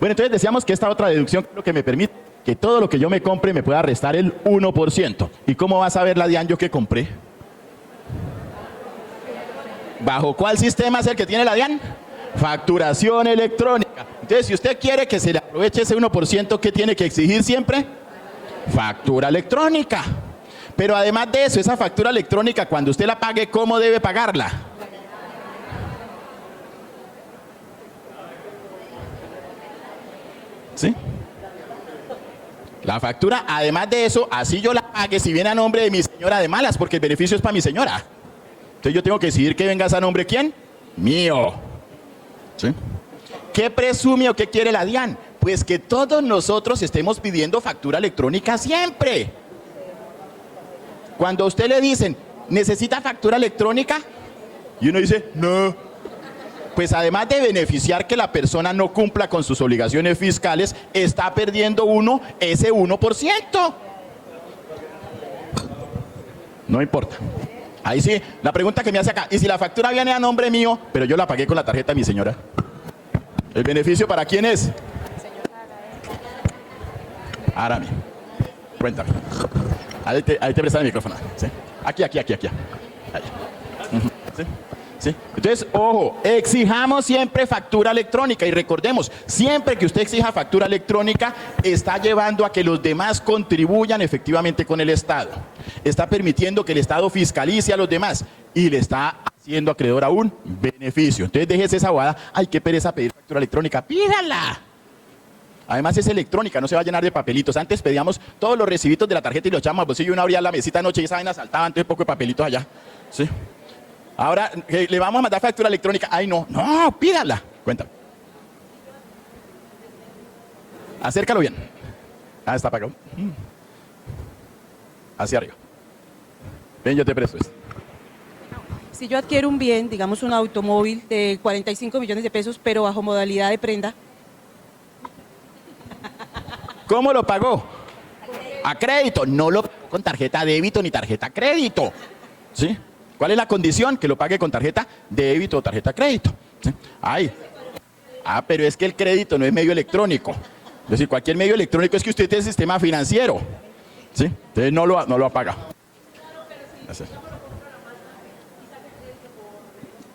Bueno, entonces decíamos que esta otra deducción es lo que me permite que todo lo que yo me compre me pueda restar el 1%. ¿Y cómo va a saber la DIAN yo que compré? ¿Bajo cuál sistema es el que tiene la DIAN? Facturación electrónica. Entonces, si usted quiere que se le aproveche ese 1%, ¿qué tiene que exigir siempre? Factura electrónica. Pero además de eso, esa factura electrónica, cuando usted la pague, ¿cómo debe pagarla? ¿Sí? La factura, además de eso, así yo la pague, si viene a nombre de mi señora, de malas, porque el beneficio es para mi señora. Entonces yo tengo que decidir que venga a nombre, ¿quién? Mío. ¿Sí? ¿Qué presume o qué quiere la DIAN? Pues que todos nosotros estemos pidiendo factura electrónica siempre. Cuando a usted le dicen, ¿necesita factura electrónica? Y uno dice, no. Pues además de beneficiar que la persona no cumpla con sus obligaciones fiscales, está perdiendo uno ese 1%. No importa. Ahí sí, la pregunta que me hace acá, ¿y si la factura viene a nombre mío, pero yo la pagué con la tarjeta de mi señora? ¿El beneficio para quién es? Árame. Cuéntame. Ahí te prestan el micrófono. ¿Sí? Aquí. Ahí. ¿Sí? ¿Sí? Entonces, ojo, exijamos siempre factura electrónica y recordemos, siempre que usted exija factura electrónica, está llevando a que los demás contribuyan efectivamente con el Estado. Está permitiendo que el Estado fiscalice a los demás y le está haciendo acreedor a un beneficio. Entonces, déjese esa bobada, ay, qué pereza pedir factura electrónica, pídala. Además es electrónica, no se va a llenar de papelitos. Antes pedíamos todos los recibitos de la tarjeta y los echábamos al bolsillo y uno abría la mesita anoche y esa vaina saltaba, entonces poco de papelitos allá. ¿Sí? Ahora, le vamos a mandar factura electrónica. Ay, no, pídala. Cuéntame. Acércalo bien. Está apagado. Hacia arriba. Ven, yo te presto esto. Si yo adquiero un bien, digamos un automóvil de 45 millones de pesos, pero bajo modalidad de prenda. ¿Cómo lo pagó? A crédito. No lo pagó con tarjeta débito ni tarjeta crédito. ¿Sí? ¿Cuál es la condición? Que lo pague con tarjeta débito o tarjeta crédito. ¿Sí? Pero es que el crédito no es medio electrónico. Es decir, cualquier medio electrónico es que usted tiene sistema financiero. ¿Sí? Entonces no lo ha pagado. Gracias.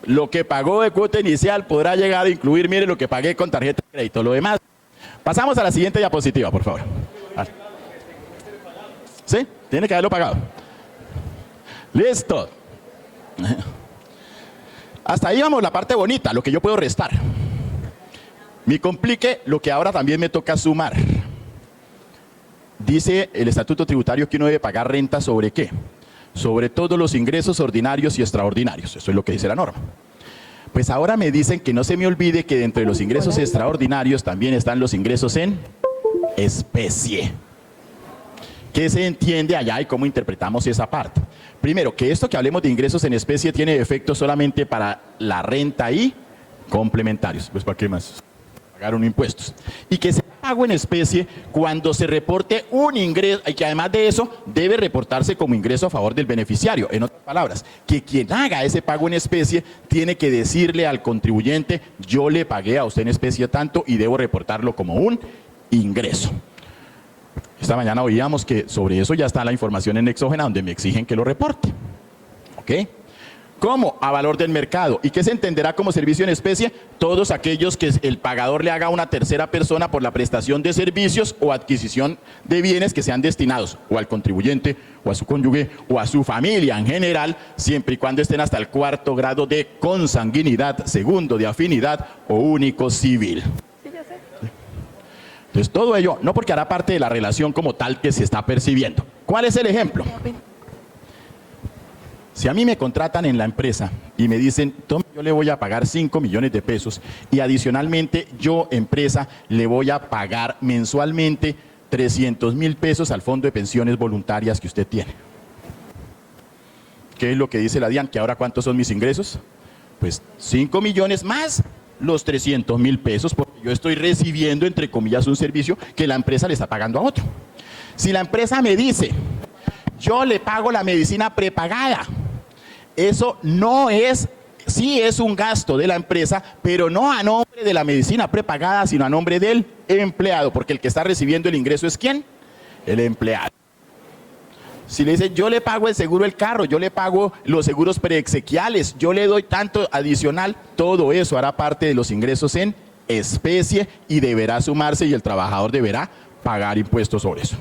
Lo que pagó de cuota inicial podrá llegar a incluir, mire, lo que pagué con tarjeta de crédito. Lo demás. Pasamos a la siguiente diapositiva, por favor. Vale. ¿Sí? Tiene que haberlo pagado. Listo. Hasta ahí vamos la parte bonita, lo que yo puedo restar. Me complique lo que ahora también me toca sumar. Dice el estatuto tributario que uno debe pagar renta ¿sobre qué? Sobre todos los ingresos ordinarios y extraordinarios. Eso es lo que dice la norma. Pues ahora me dicen que no se me olvide que dentro de los ingresos extraordinarios también están los ingresos en especie. ¿Qué se entiende allá y cómo interpretamos esa parte? Primero, que esto que hablemos de ingresos en especie tiene efecto solamente para la renta y complementarios. Pues ¿para qué más? Pagaron impuestos. Y que se pago en especie cuando se reporte un ingreso, y que además de eso debe reportarse como ingreso a favor del beneficiario. En otras palabras, que quien haga ese pago en especie tiene que decirle al contribuyente: yo le pagué a usted en especie tanto y debo reportarlo como un ingreso. Esta mañana oíamos que sobre eso ya está la información en Exógena, donde me exigen que lo reporte. ¿Ok? ¿Cómo? A valor del mercado. ¿Y qué se entenderá como servicio en especie? Todos aquellos que el pagador le haga a una tercera persona por la prestación de servicios o adquisición de bienes que sean destinados o al contribuyente o a su cónyuge o a su familia en general, siempre y cuando estén hasta el 4º grado de consanguinidad, 2º de afinidad o único civil. Entonces todo ello, no porque hará parte de la relación como tal que se está percibiendo. ¿Cuál es el ejemplo? Si a mí me contratan en la empresa y me dicen: tome, yo le voy a pagar 5 millones de pesos y adicionalmente yo, empresa, le voy a pagar mensualmente 300.000 pesos al fondo de pensiones voluntarias que usted tiene. ¿Qué es lo que dice la DIAN? ¿Que ahora cuántos son mis ingresos? Pues 5 millones más los 300.000 pesos, porque yo estoy recibiendo, entre comillas, un servicio que la empresa le está pagando a otro. Si la empresa me dice: yo le pago la medicina prepagada, eso no es, sí es un gasto de la empresa, pero no a nombre de la medicina prepagada, sino a nombre del empleado, porque el que está recibiendo el ingreso es ¿quién? El empleado. Si le dice: yo le pago el seguro del carro, yo le pago los seguros preexequiales, yo le doy tanto adicional, todo eso hará parte de los ingresos en especie y deberá sumarse, y el trabajador deberá pagar impuestos sobre eso.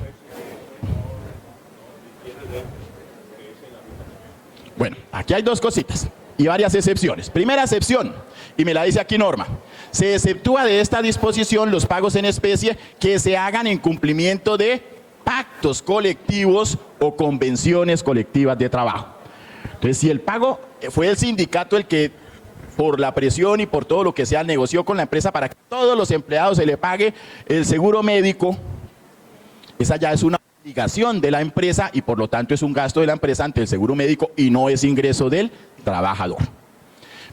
Bueno, aquí hay dos cositas y varias excepciones. Primera excepción, y me la dice aquí norma: se exceptúa de esta disposición los pagos en especie que se hagan en cumplimiento de pactos colectivos o convenciones colectivas de trabajo. Entonces, si el pago fue el sindicato el que, por la presión y por todo lo que sea, negoció con la empresa para que a todos los empleados se le pague el seguro médico, esa ya es una obligación de la empresa y por lo tanto es un gasto de la empresa ante el seguro médico y no es ingreso del trabajador.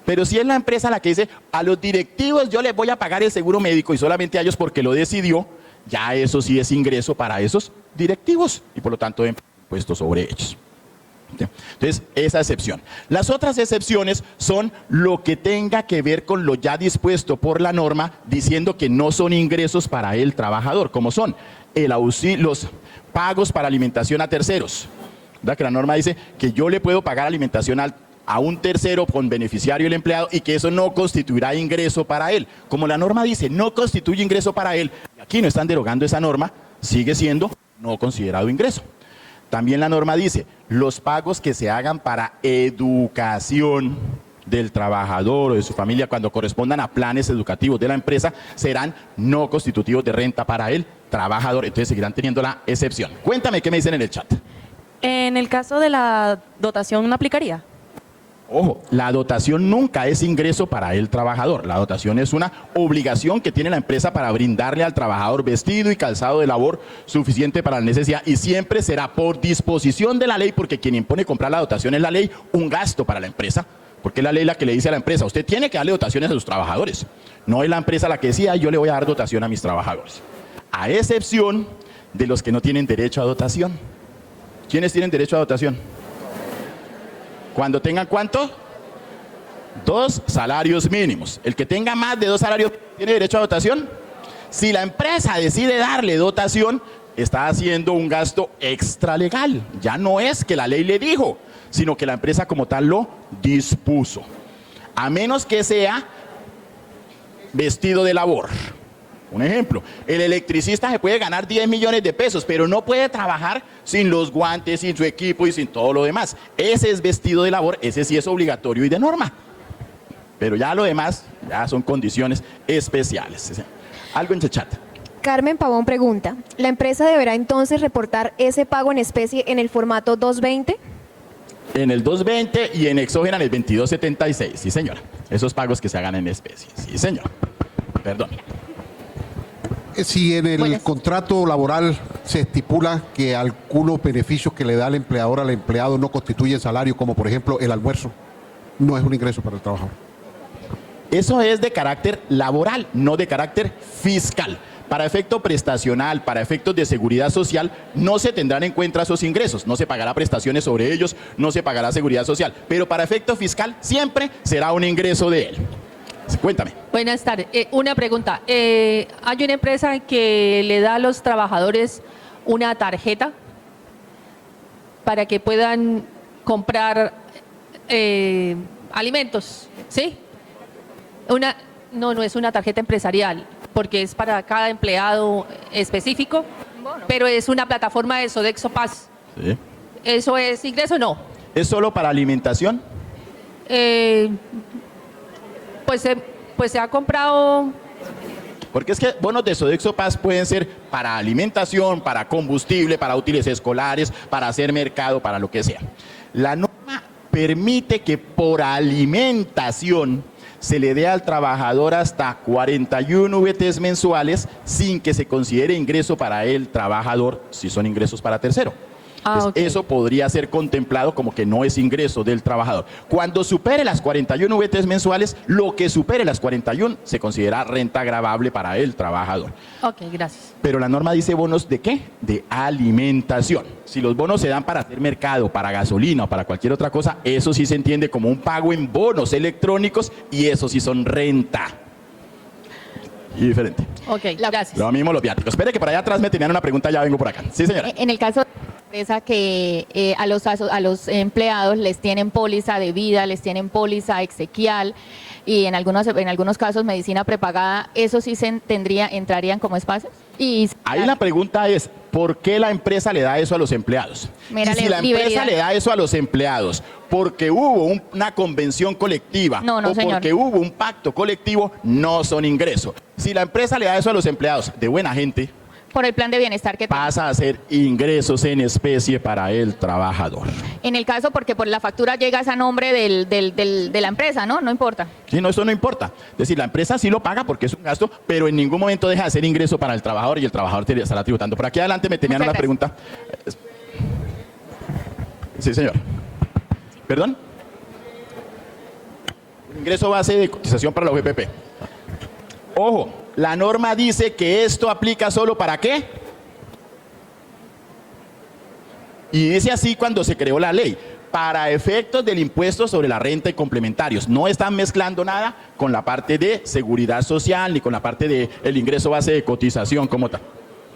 Pero si es la empresa la que dice: a los directivos yo les voy a pagar el seguro médico y solamente a ellos porque lo decidió, ya eso sí es ingreso para esos directivos y por lo tanto deben pagar impuestos sobre ellos. Entonces, esa excepción. Las otras excepciones son lo que tenga que ver con lo ya dispuesto por la norma, diciendo que no son ingresos para el trabajador, como son los pagos para alimentación a terceros. ¿Verdad? Que la norma dice que yo le puedo pagar alimentación a un tercero con beneficiario el empleado y que eso no constituirá ingreso para él. Como la norma dice, no constituye ingreso para él, y aquí no están derogando esa norma, sigue siendo no considerado ingreso. También la norma dice: los pagos que se hagan para educación, del trabajador o de su familia cuando correspondan a planes educativos de la empresa serán no constitutivos de renta para el trabajador. Entonces seguirán teniendo la excepción. Cuéntame qué me dicen en el chat. En el caso de la dotación, ¿no aplicaría? Ojo, la dotación nunca es ingreso para el trabajador. La dotación es una obligación que tiene la empresa para brindarle al trabajador vestido y calzado de labor suficiente para la necesidad y siempre será por disposición de la ley, porque quien impone comprar la dotación es la ley, un gasto para la empresa, porque es la ley la que le dice a la empresa, usted tiene que darle dotaciones a sus trabajadores. No es la empresa la que decía, yo le voy a dar dotación a mis trabajadores. A excepción de los que no tienen derecho a dotación. ¿Quiénes tienen derecho a dotación? Cuando tengan ¿cuánto? 2 salarios mínimos. El que tenga más de 2 salarios tiene derecho a dotación. Si la empresa decide darle dotación, está haciendo un gasto extralegal. Ya no es que la ley le dijo, sino que la empresa como tal lo dispuso. A menos que sea vestido de labor. Un ejemplo, el electricista se puede ganar 10 millones de pesos, pero no puede trabajar sin los guantes, sin su equipo y sin todo lo demás. Ese es vestido de labor, ese sí es obligatorio y de norma. Pero ya lo demás, ya son condiciones especiales. Algo en el chat. Carmen Pavón pregunta, ¿la empresa deberá entonces reportar ese pago en especie en el formato 220? En el 220 y en exógena en el 2276, sí señora. Esos pagos que se hagan en especie, sí señor. Perdón. Si en el contrato laboral se estipula que algunos beneficios que le da el empleador al empleado no constituyen salario, como por ejemplo el almuerzo, no es un ingreso para el trabajador. Eso es de carácter laboral, no de carácter fiscal. Para efecto prestacional, para efectos de seguridad social, no se tendrán en cuenta esos ingresos, no se pagará prestaciones sobre ellos, no se pagará seguridad social, pero para efecto fiscal siempre será un ingreso de él. Cuéntame. Buenas tardes. Una pregunta. Hay una empresa que le da a los trabajadores una tarjeta para que puedan comprar alimentos, ¿sí? No es una tarjeta empresarial, porque es para cada empleado específico, pero es una plataforma de Sodexo Paz. Sí. ¿Eso es ingreso o no? ¿Es solo para alimentación? Pues se ha comprado. Porque es que bonos de Sodexo Paz pueden ser para alimentación, para combustible, para útiles escolares, para hacer mercado, para lo que sea. La norma permite que por alimentación se le dé al trabajador hasta 41 VTs mensuales sin que se considere ingreso para el trabajador si son ingresos para tercero. Okay. Eso podría ser contemplado como que no es ingreso del trabajador. Cuando supere las 41 VTs mensuales, lo que supere las 41 se considera renta gravable para el trabajador. Ok, gracias. Pero la norma dice bonos ¿de qué? De alimentación. Si los bonos se dan para hacer mercado, para gasolina o para cualquier otra cosa, eso sí se entiende como un pago en bonos electrónicos y eso sí son renta. Y diferente. Ok, gracias. Lo mismo los viáticos. Espere que por allá atrás me tenían una pregunta, ya vengo por acá. Sí, señora. En el caso de la empresa que a los empleados les tienen póliza de vida, les tienen póliza exequial y en algunos casos medicina prepagada, ¿eso sí entrarían como espacios? Ahí la pregunta es, ¿por qué la empresa le da eso a los empleados? Mira, y si la empresa le da eso a los empleados porque hubo una convención colectiva o señor, porque hubo un pacto colectivo, no son ingresos. Si la empresa le da eso a los empleados de buena gente, por el plan de bienestar que pasa a ser ingresos en especie para el trabajador. En el caso, porque por la factura llegas a nombre de la empresa, ¿no? No importa. Sí, no, eso no importa. Es decir, la empresa sí lo paga porque es un gasto, pero en ningún momento deja de ser ingreso para el trabajador y el trabajador estará tributando. Por aquí adelante me tenían una pregunta. Sí, señor. ¿Perdón? Ingreso base de cotización para la UGPP. Ojo, la norma dice que esto aplica solo ¿para qué? Y dice así cuando se creó la ley, para efectos del impuesto sobre la renta y complementarios. No están mezclando nada con la parte de seguridad social ni con la parte del ingreso base de cotización como tal.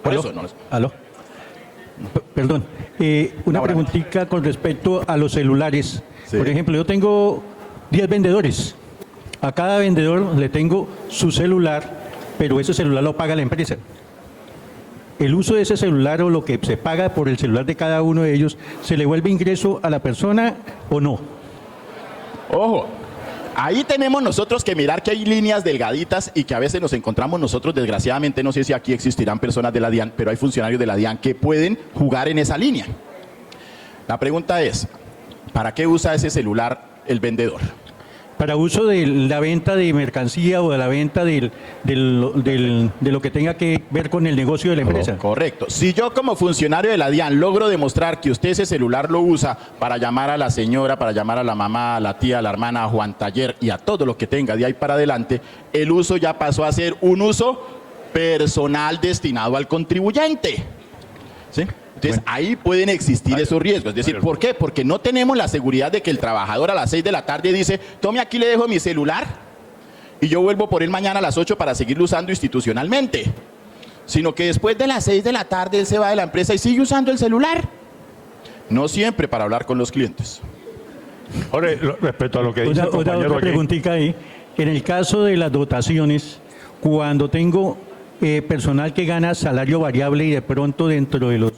Por eso no. ¿Aló? Perdón, una preguntita con respecto a los celulares. Sí. Por ejemplo, yo tengo 10 vendedores. A cada vendedor le tengo su celular, pero ese celular lo paga la empresa. ¿El uso de ese celular o lo que se paga por el celular de cada uno de ellos, se le vuelve ingreso a la persona o no? Ojo, Ahí tenemos nosotros que mirar que hay líneas delgaditas y que a veces nos encontramos nosotros, desgraciadamente, no sé si aquí existirán personas de la DIAN, pero hay funcionarios de la DIAN que pueden jugar en esa línea. La pregunta es, ¿para qué usa ese celular el vendedor? Para uso de la venta de mercancía o de la venta de lo que tenga que ver con el negocio de la empresa. Correcto. Si yo como funcionario de la DIAN logro demostrar que usted ese celular lo usa para llamar a la señora, para llamar a la mamá, a la tía, a la hermana, a Juan Taller y a todo lo que tenga de ahí para adelante, el uso ya pasó a ser un uso personal destinado al contribuyente. ¿Sí? Entonces, ahí pueden existir esos riesgos. Es decir, ¿por qué? Porque no tenemos la seguridad de que el trabajador a las 6 de la tarde dice, tome, aquí le dejo mi celular y yo vuelvo por él mañana a las 8 para seguirlo usando institucionalmente. Sino que después de las 6 de la tarde él se va de la empresa y sigue usando el celular. No siempre para hablar con los clientes. Ahora, respecto a lo que dice el compañero otra aquí. preguntita ahí. En el caso de las dotaciones, cuando tengo personal que gana salario variable y de pronto dentro de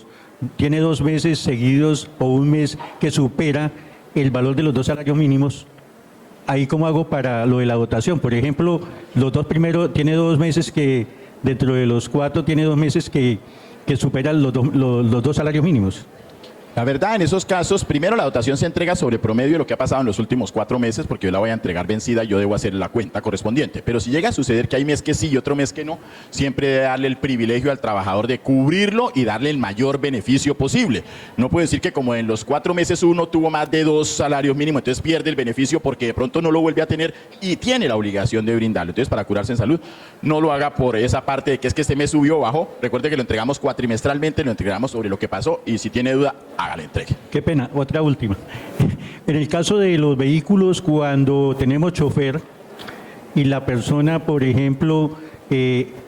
tiene 2 meses seguidos o un mes que supera el valor de los 2 salarios mínimos, ¿ahí cómo hago para lo de la dotación? Por ejemplo, los 2 primeros, tiene 2 meses que, dentro de los 4, tiene 2 meses que superan los 2 salarios mínimos. La verdad, en esos casos, primero la dotación se entrega sobre promedio de lo que ha pasado en los últimos 4 meses, porque yo la voy a entregar vencida y yo debo hacer la cuenta correspondiente. Pero si llega a suceder que hay mes que sí y otro mes que no, siempre debe darle el privilegio al trabajador de cubrirlo y darle el mayor beneficio posible. No puedo decir que como en los 4 meses uno tuvo más de 2 salarios mínimos, entonces pierde el beneficio porque de pronto no lo vuelve a tener y tiene la obligación de brindarlo. Entonces, para curarse en salud, no lo haga por esa parte de que es que este mes subió o bajó. Recuerde que lo entregamos cuatrimestralmente, lo entregamos sobre lo que pasó y si tiene duda, hágale entregue. Qué pena, otra última. En el caso de los vehículos, cuando tenemos chofer y la persona, por ejemplo,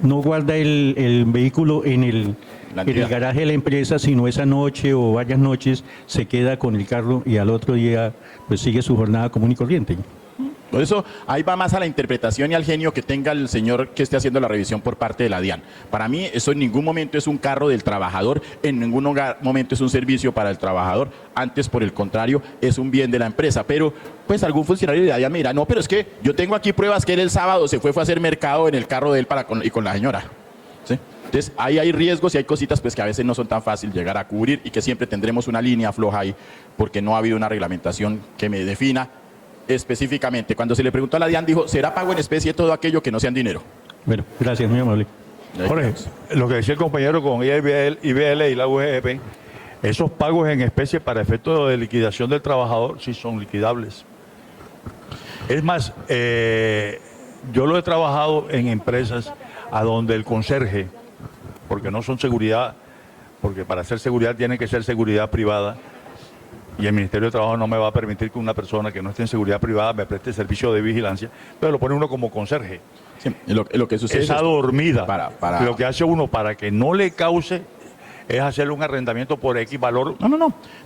no guarda el vehículo en el garaje de la empresa, sino esa noche o varias noches se queda con el carro y al otro día pues sigue su jornada común y corriente. Por eso ahí va más a la interpretación y al genio que tenga el señor que esté haciendo la revisión por parte de la DIAN. Para mí eso en ningún momento es un carro del trabajador, en ningún momento es un servicio para el trabajador, antes por el contrario es un bien de la empresa. Pero pues algún funcionario de la DIAN me dirá, no, pero es que yo tengo aquí pruebas que él el sábado se fue a hacer mercado en el carro de él y con la señora. ¿Sí? Entonces ahí hay riesgos y hay cositas pues que a veces no son tan fácil llegar a cubrir y que siempre tendremos una línea floja ahí porque no ha habido una reglamentación que me defina específicamente. Cuando se le preguntó a la DIAN dijo, ¿será pago en especie todo aquello que no sea en dinero? Bueno, gracias, muy amable. Jorge, lo que decía el compañero con IBL y la UGP, esos pagos en especie para efectos de liquidación del trabajador sí son liquidables. Es más, yo lo he trabajado en empresas a donde el conserje, porque no son seguridad, porque para hacer seguridad tiene que ser seguridad privada, y el Ministerio de Trabajo no me va a permitir que una persona que no esté en seguridad privada me preste servicio de vigilancia, entonces lo pone uno como conserje. Sí, lo que sucede esa es dormida. Lo que hace uno para que no le cause es hacerle un arrendamiento por X valor.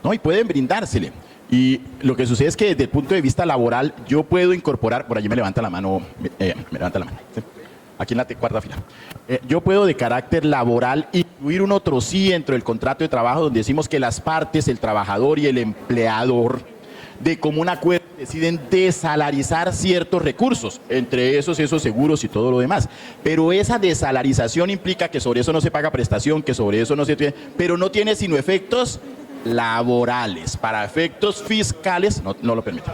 No, y pueden brindársele. Y lo que sucede es que desde el punto de vista laboral yo puedo incorporar, por allí me levanta la mano, ¿sí? Aquí en la cuarta fila. Yo puedo de carácter laboral incluir un otro sí dentro del contrato de trabajo donde decimos que las partes, el trabajador y el empleador, de común acuerdo deciden desalarizar ciertos recursos, entre esos seguros y todo lo demás. Pero esa desalarización implica que sobre eso no se paga prestación, que sobre eso no se tiene, pero no tiene sino efectos laborales. Para efectos fiscales no lo permite.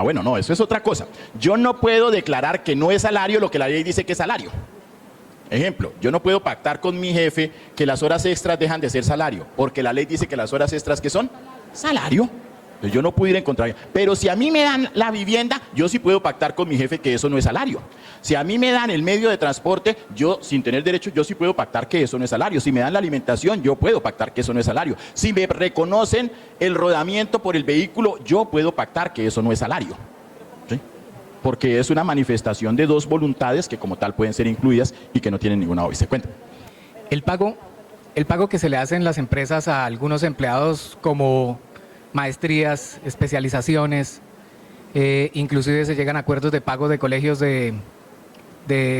Bueno, no, eso es otra cosa. Yo no puedo declarar que no es salario lo que la ley dice que es salario. Ejemplo, yo no puedo pactar con mi jefe que las horas extras dejan de ser salario, porque la ley dice que las horas extras que son salario. Entonces yo no puedo ir en contra. Pero si a mí me dan la vivienda, yo sí puedo pactar con mi jefe que eso no es salario. Si a mí me dan el medio de transporte, yo sin tener derecho, yo sí puedo pactar que eso no es salario. Si me dan la alimentación, yo puedo pactar que eso no es salario. Si me reconocen el rodamiento por el vehículo, yo puedo pactar que eso no es salario. ¿Sí? Porque es una manifestación de 2 voluntades que como tal pueden ser incluidas y que no tienen ninguna obvia. Cuenta. El pago que se le hace en las empresas a algunos empleados como maestrías, especializaciones, inclusive se llegan a acuerdos de pago de colegios de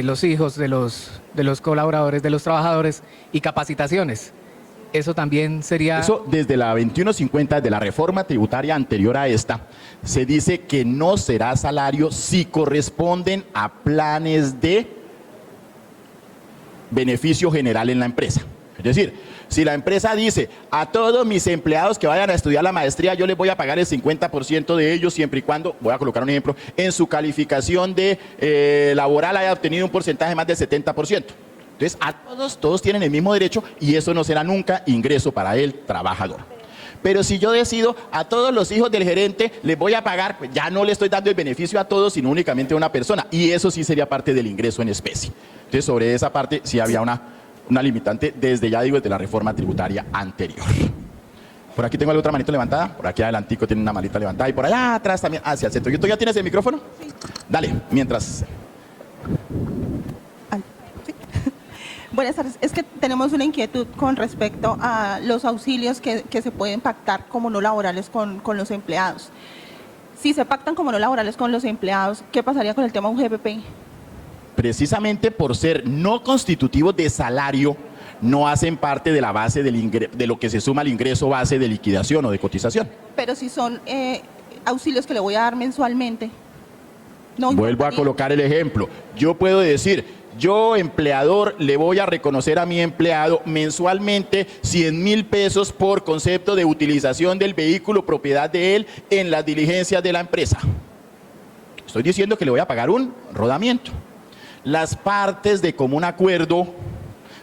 los hijos de los colaboradores, de los trabajadores y capacitaciones. eso también sería... Eso desde la 2150, de la reforma tributaria anterior a esta, se dice que no será salario si corresponden a planes de beneficio general en la empresa. Es decir, si la empresa dice a todos mis empleados que vayan a estudiar la maestría, yo les voy a pagar el 50% de ellos siempre y cuando, voy a colocar un ejemplo, en su calificación de laboral haya obtenido un porcentaje más del 70%. Entonces, a todos tienen el mismo derecho y eso no será nunca ingreso para el trabajador. Pero si yo decido a todos los hijos del gerente les voy a pagar, pues ya no le estoy dando el beneficio a todos, sino únicamente a una persona. Y eso sí sería parte del ingreso en especie. Entonces, sobre esa parte sí había una limitante desde, ya digo, desde la reforma tributaria anterior. Por aquí tengo la otra manito levantada, por aquí adelantico tiene una manita levantada y por allá atrás también, hacia el centro. ¿Tú ya tienes el micrófono? Sí. Dale, mientras... Buenas tardes. Es que tenemos una inquietud con respecto a los auxilios que se pueden pactar como no laborales con los empleados. Si se pactan como no laborales con los empleados, ¿qué pasaría con el tema UGPP? Precisamente por ser no constitutivos de salario, no hacen parte de la base de lo que se suma al ingreso base de liquidación o de cotización. Pero si son auxilios que le voy a dar mensualmente. No Vuelvo a colocar el ejemplo. Yo puedo decir... Yo, empleador, le voy a reconocer a mi empleado mensualmente 100.000 pesos por concepto de utilización del vehículo propiedad de él en las diligencias de la empresa. Estoy diciendo que le voy a pagar un rodamiento. Las partes de común acuerdo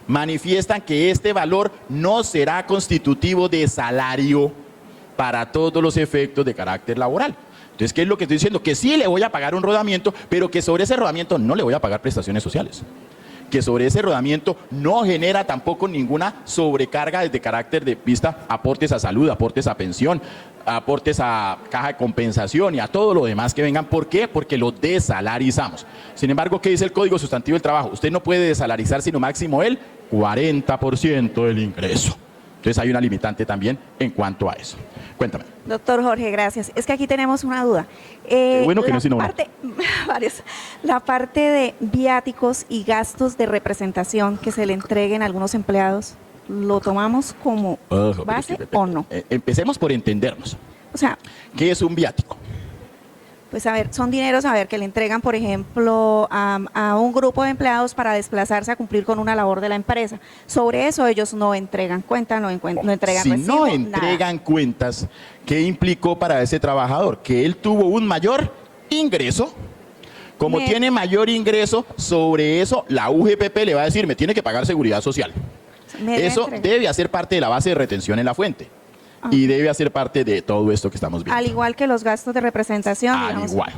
manifiestan que este valor no será constitutivo de salario para todos los efectos de carácter laboral. Entonces, ¿qué es lo que estoy diciendo? Que sí le voy a pagar un rodamiento, pero que sobre ese rodamiento no le voy a pagar prestaciones sociales. Que sobre ese rodamiento no genera tampoco ninguna sobrecarga desde carácter de vista aportes a salud, aportes a pensión, aportes a caja de compensación y a todo lo demás que vengan. ¿Por qué? Porque lo desalarizamos. Sin embargo, ¿qué dice el Código Sustantivo del Trabajo? Usted no puede desalarizar sino máximo el 40% del ingreso. Entonces hay una limitante también en cuanto a eso. Cuéntame. Doctor Jorge, gracias. Es que aquí tenemos una duda. Bueno que no, sino la parte de viáticos y gastos de representación que se le entreguen a algunos empleados, ¿lo tomamos como base o no? Empecemos por entendernos. O sea, ¿qué es un viático? Pues a ver, son dineros que le entregan, por ejemplo, a un grupo de empleados para desplazarse a cumplir con una labor de la empresa. Sobre eso ellos no entregan cuentas, no entregan si recibo, no entregan cuentas, ¿qué implicó para ese trabajador? Que él tuvo un mayor ingreso. Como tiene mayor ingreso, sobre eso la UGPP le va a decir, me tiene que pagar seguridad social. Eso debe hacer parte de la base de retención en la fuente. Y debe hacer parte de todo esto que estamos viendo. Al igual que los gastos de representación. Al igual.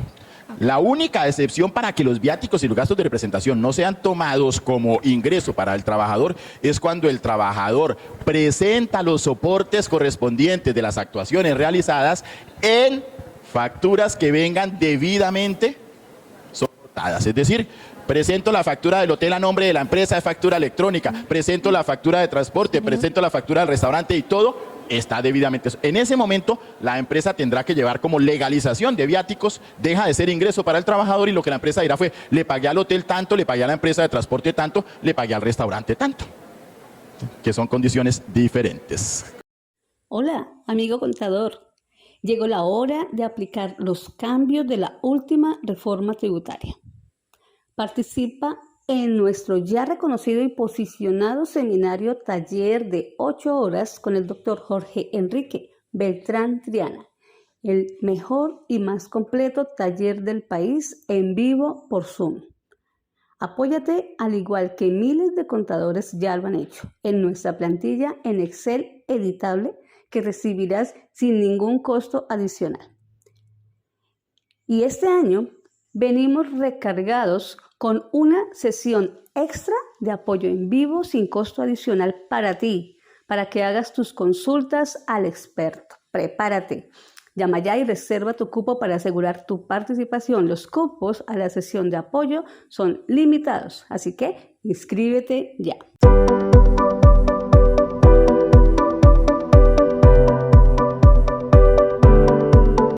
La única excepción para que los viáticos y los gastos de representación no sean tomados como ingreso para el trabajador es cuando el trabajador presenta los soportes correspondientes de las actuaciones realizadas en facturas que vengan debidamente soportadas. Es decir, presento la factura del hotel a nombre de la empresa, es factura electrónica, presento la factura de transporte, presento la factura del restaurante y todo está debidamente. En ese momento, la empresa tendrá que llevar como legalización de viáticos, deja de ser ingreso para el trabajador y lo que la empresa dirá fue, le pagué al hotel tanto, le pagué a la empresa de transporte tanto, le pagué al restaurante tanto, que son condiciones diferentes. Hola, amigo contador. Llegó la hora de aplicar los cambios de la última reforma tributaria. Participa en nuestro ya reconocido y posicionado seminario taller de 8 horas con el doctor Jorge Enrique Beltrán Triana, el mejor y más completo taller del país en vivo por Zoom. Apóyate, al igual que miles de contadores ya lo han hecho, en nuestra plantilla en Excel editable que recibirás sin ningún costo adicional. Y este año venimos recargados con una sesión extra de apoyo en vivo sin costo adicional para ti, para que hagas tus consultas al experto. Prepárate. Llama ya y reserva tu cupo para asegurar tu participación. Los cupos a la sesión de apoyo son limitados, así que inscríbete ya.